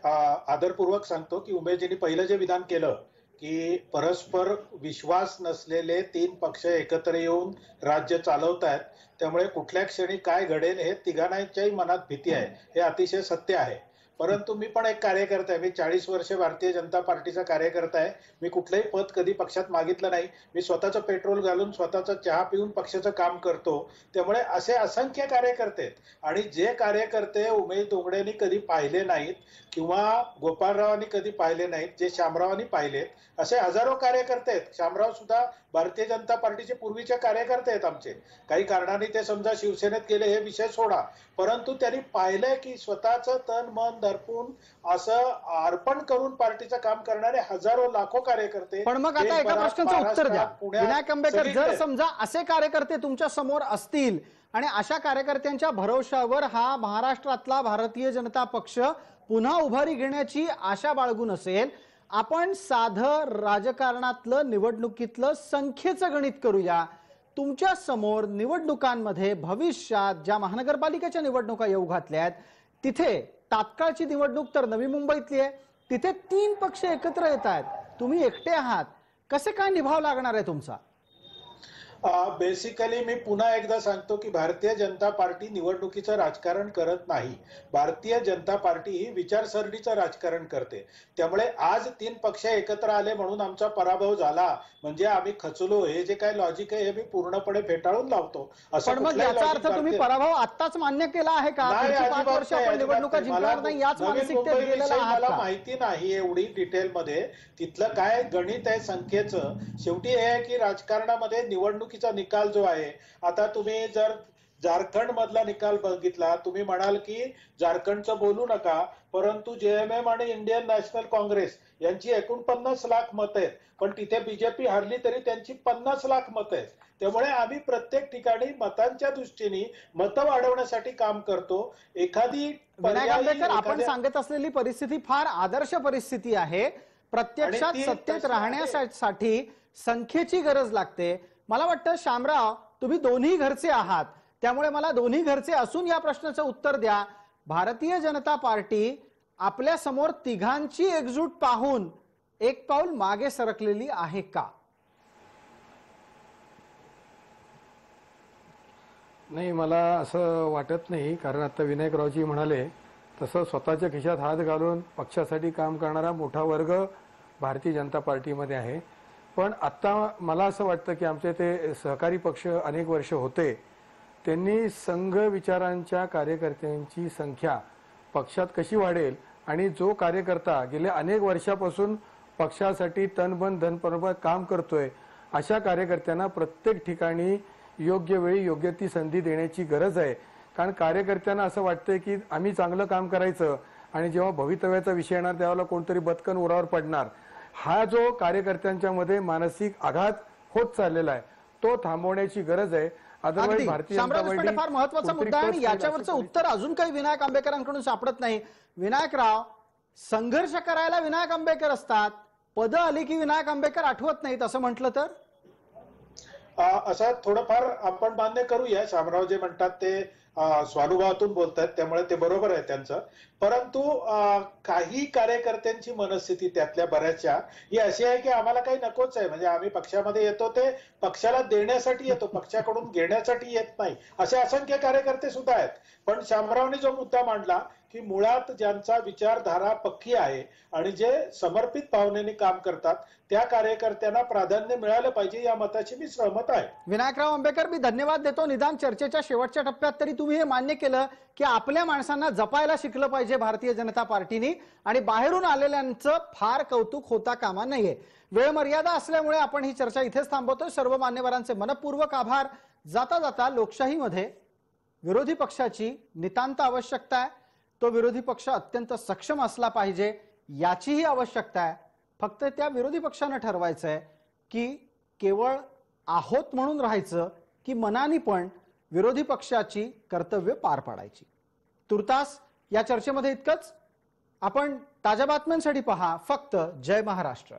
आदरपूर्वक सांगतो की उमेदजींनी पहिलं जे विधान केलं की परस्पर विश्वास नसलेले 3 पक्ष एकत्र येऊन राज्य चालवतायत, त्यामुळे कुठल्या क्षणी काय घडेल हे तिघांच्याही मनात भीती आहे, हे अतिशय सत्य आहे. परंतु मी पण एक कार्यकर्ता आहे. मी 40 वर्ष भारतीय जनता पार्टीचा कार्यकर्ता आहे. मी कुठलंही पद कधी पक्षात मागितलं नाही. मी स्वतःचं पेट्रोल घालून स्वतःचा चहा पिऊन पक्षाचं काम करतो. त्यामुळे असे असंख्य कार्यकर्ते आहेत आणि जे कार्यकर्ते उमेश धोंगडेंनी कधी पाहिले नाहीत किंवा गोपाळरावांनी कधी पाहिले नाहीत, जे शामरावांनी पाहिलेत, असे हजारो कार्यकर्ते आहेत. शामराव सुद्धा भारतीय जनता पार्टीचे पूर्वीचे कार्यकर्ते आहेत आमचे. काही कारणाने ते समजा शिवसेनेत गेले हे विषय सोडा, परंतु त्यांनी पाहिलंय की स्वतःचं तन मन दर्पून असं अर्पण करून पार्टीचं काम करणारे हजारो लाखो कार्यकर्ते. पण मग आता एका प्रश्नाचं उत्तर द्या विनायक आंबेडकर. जर समजा असे कार्यकर्ते तुमच्या समोर असतील आणि अशा कार्यकर्त्यांच्या भरोशावर हा महाराष्ट्रातला भारतीय जनता पक्ष पुन्हा उभारी घेण्याची आशा बाळगून असेल, आपण साधं राजकारणातलं निवडणुकीतलं संख्येचं गणित करूया. तुमच्या समोर निवडणुकांमध्ये भविष्यात ज्या महानगरपालिकेच्या निवडणुका येऊ घातल्यात तिथे तात्काळची निवडणूक तर नवी मुंबईतली आहे, तिथे 3 पक्ष एकत्र येत आहेत, तुम्ही एकटे आहात, कसे काय निभाव लागणार आहे तुमचा? बेसिकली मी पुन्हा एकदा सांगतो की भारतीय जनता पार्टी निवडणुकीचं राजकारण करत नाही. भारतीय जनता पार्टी ही विचारसरणीचं राजकारण करते. त्यामुळे आज 3 पक्ष एकत्र आले म्हणून आमचा पराभव झाला म्हणजे आम्ही खचलो, हे जे काय लॉजिक आहे हे मी पूर्णपणे फेटाळून लावतो. पण मग याचा अर्थ तुम्ही पराभव आत्ताच मान्य केला आहे का? 5 वर्ष आपण निवडणुका जिंकणार नाही याच मानसिकतेत गेलेला आहात मला का? माहिती नाही एवढी डिटेलमध्ये, तिथलं काय गणित आहे संख्येचं. शेवटी हे आहे की राजकारणामध्ये निवडणुकीचा निकाल जो आहे, आता तुम्ही जर झारखंड मधला निकाल बघितला, तुम्ही म्हणाल की झारखंडचं बोलू नका, परंतु जेएमएम आणि इंडियन नॅशनल काँग्रेस यांची 49 लाख मतं आहेत, पण तिथे बीजेपी हरली तरी त्यांची 50 लाख मतं आहेत. त्यामुळे आम्ही प्रत्येक ठिकाणी मतांच्या दृष्टीने मतं वाढवण्यासाठी काम करतो. एखादी विनायक आंबेडकर, आपण सांगत असलेली परिस्थिती फार आदर्श परिस्थिती आहे. प्रत्यक्षात सत्तेत राहण्यासाठी संख्येची गरज लागते. मला वाटतं शामराव तुम्ही दोन्ही घरचे आहात, त्यामुळे मला दोन्ही घरचे असून या प्रश्नाचं उत्तर द्या. भारतीय जनता पार्टी आपल्या समोर तिघांची एकजूट पाहून एक पाऊल मागे सरकलेली आहे का? नाही, मला असं वाटत नाही. कारण आता विनायकरावजी म्हणाले तसं स्वतःच्या खिशात हात घालून पक्षासाठी काम करणारा मोठा वर्ग भारतीय जनता पार्टीमध्ये आहे. पण आता मला असं वाटतं की आमचे ते सहकारी पक्ष अनेक वर्ष होते, त्यांनी संघ विचारांच्या कार्यकर्त्यांची संख्या पक्षात कशी वाढेल आणि जो कार्यकर्ता गेल्या अनेक वर्षापासून पक्षासाठी तनबन धनपरबन काम करतोय अशा कार्यकर्त्यांना प्रत्येक ठिकाणी योग्य वेळी योग्य ती संधी देण्याची गरज आहे. कारण कार्यकर्त्यांना असं वाटतंय की आम्ही चांगलं काम करायचं आणि जेव्हा भवितव्याचा विषय येणार त्यावेळेला कोणतरी बदकन उरावर पडणार. हा जो कार्यकर्त्यांच्या मध्ये मानसिक आघात होत चाललेला आहे तो थांबवण्याची गरज आहे. अदरवाईज भारतीय जनता पार्टी फार महत्वाचा मुद्दा आहे आणि याच्यावरचं उत्तर अजून काही विनायक आंबेडकरांकडून सापडत नाही. विनायकराव, संघर्ष करायला विनायक आंबेडकर असतात, पदं आली की विनायक आंबेकर आठवत नाहीत असं म्हटलं तर? असं थोडंफार आपण मान्य करूया. शामराव जे म्हणतात ते स्वानुभवातून बोलतात, त्यामुळे ते बरोबर आहे त्यांचं. परंतु काही कार्यकर्त्यांची मनस्थिती त्यातल्या बऱ्याचशा ही अशी आहे की आम्हाला काही नकोच आहे. म्हणजे आम्ही पक्षामध्ये येतो ते पक्षाला देण्यासाठी येतो, पक्षाकडून घेण्यासाठी येत नाही, असे असंख्य कार्यकर्ते सुद्धा आहेत. पण शामरावने जो मुद्दा मांडला की मुळात ज्यांचा विचारधारा पक्की आहे आणि जे समर्पित भावनेने काम करतात त्या कार्यकर्त्यांना प्राधान्य मिळालं पाहिजे, या मताशी मी सहमत आहे. विनायकराव आंबेकर, मी धन्यवाद देतो. निदान चर्चेच्या शेवटच्या टप्प्यात तरी तुम्ही हे मान्य केलं की आपल्या माणसांना जपायला शिकलं पाहिजे भारतीय जनता पार्टीने, आणि बाहेरून आलेल्यांचं फार कौतुक होता कामा नये. वेळ मर्यादा असल्यामुळे आपण ही चर्चा इथेच थांबवतोय. सर्व मान्यवरांचे मनपूर्वक आभार. जाता जाता लोकशाहीमध्ये विरोधी पक्षाची नितांत आवश्यकता आहे. तो विरोधी पक्ष अत्यंत सक्षम असला पाहिजे याचीही आवश्यकता आहे. फक्त त्या विरोधी पक्षानं ठरवायचंय की केवळ आहोत म्हणून राहायचं की मनाने पण विरोधी पक्षाची कर्तव्य पार पाडायची. तुर्तास या चर्चेमध्ये इतकंच. आपण ताज्या बातम्यांसाठी पहा फक्त जय महाराष्ट्र.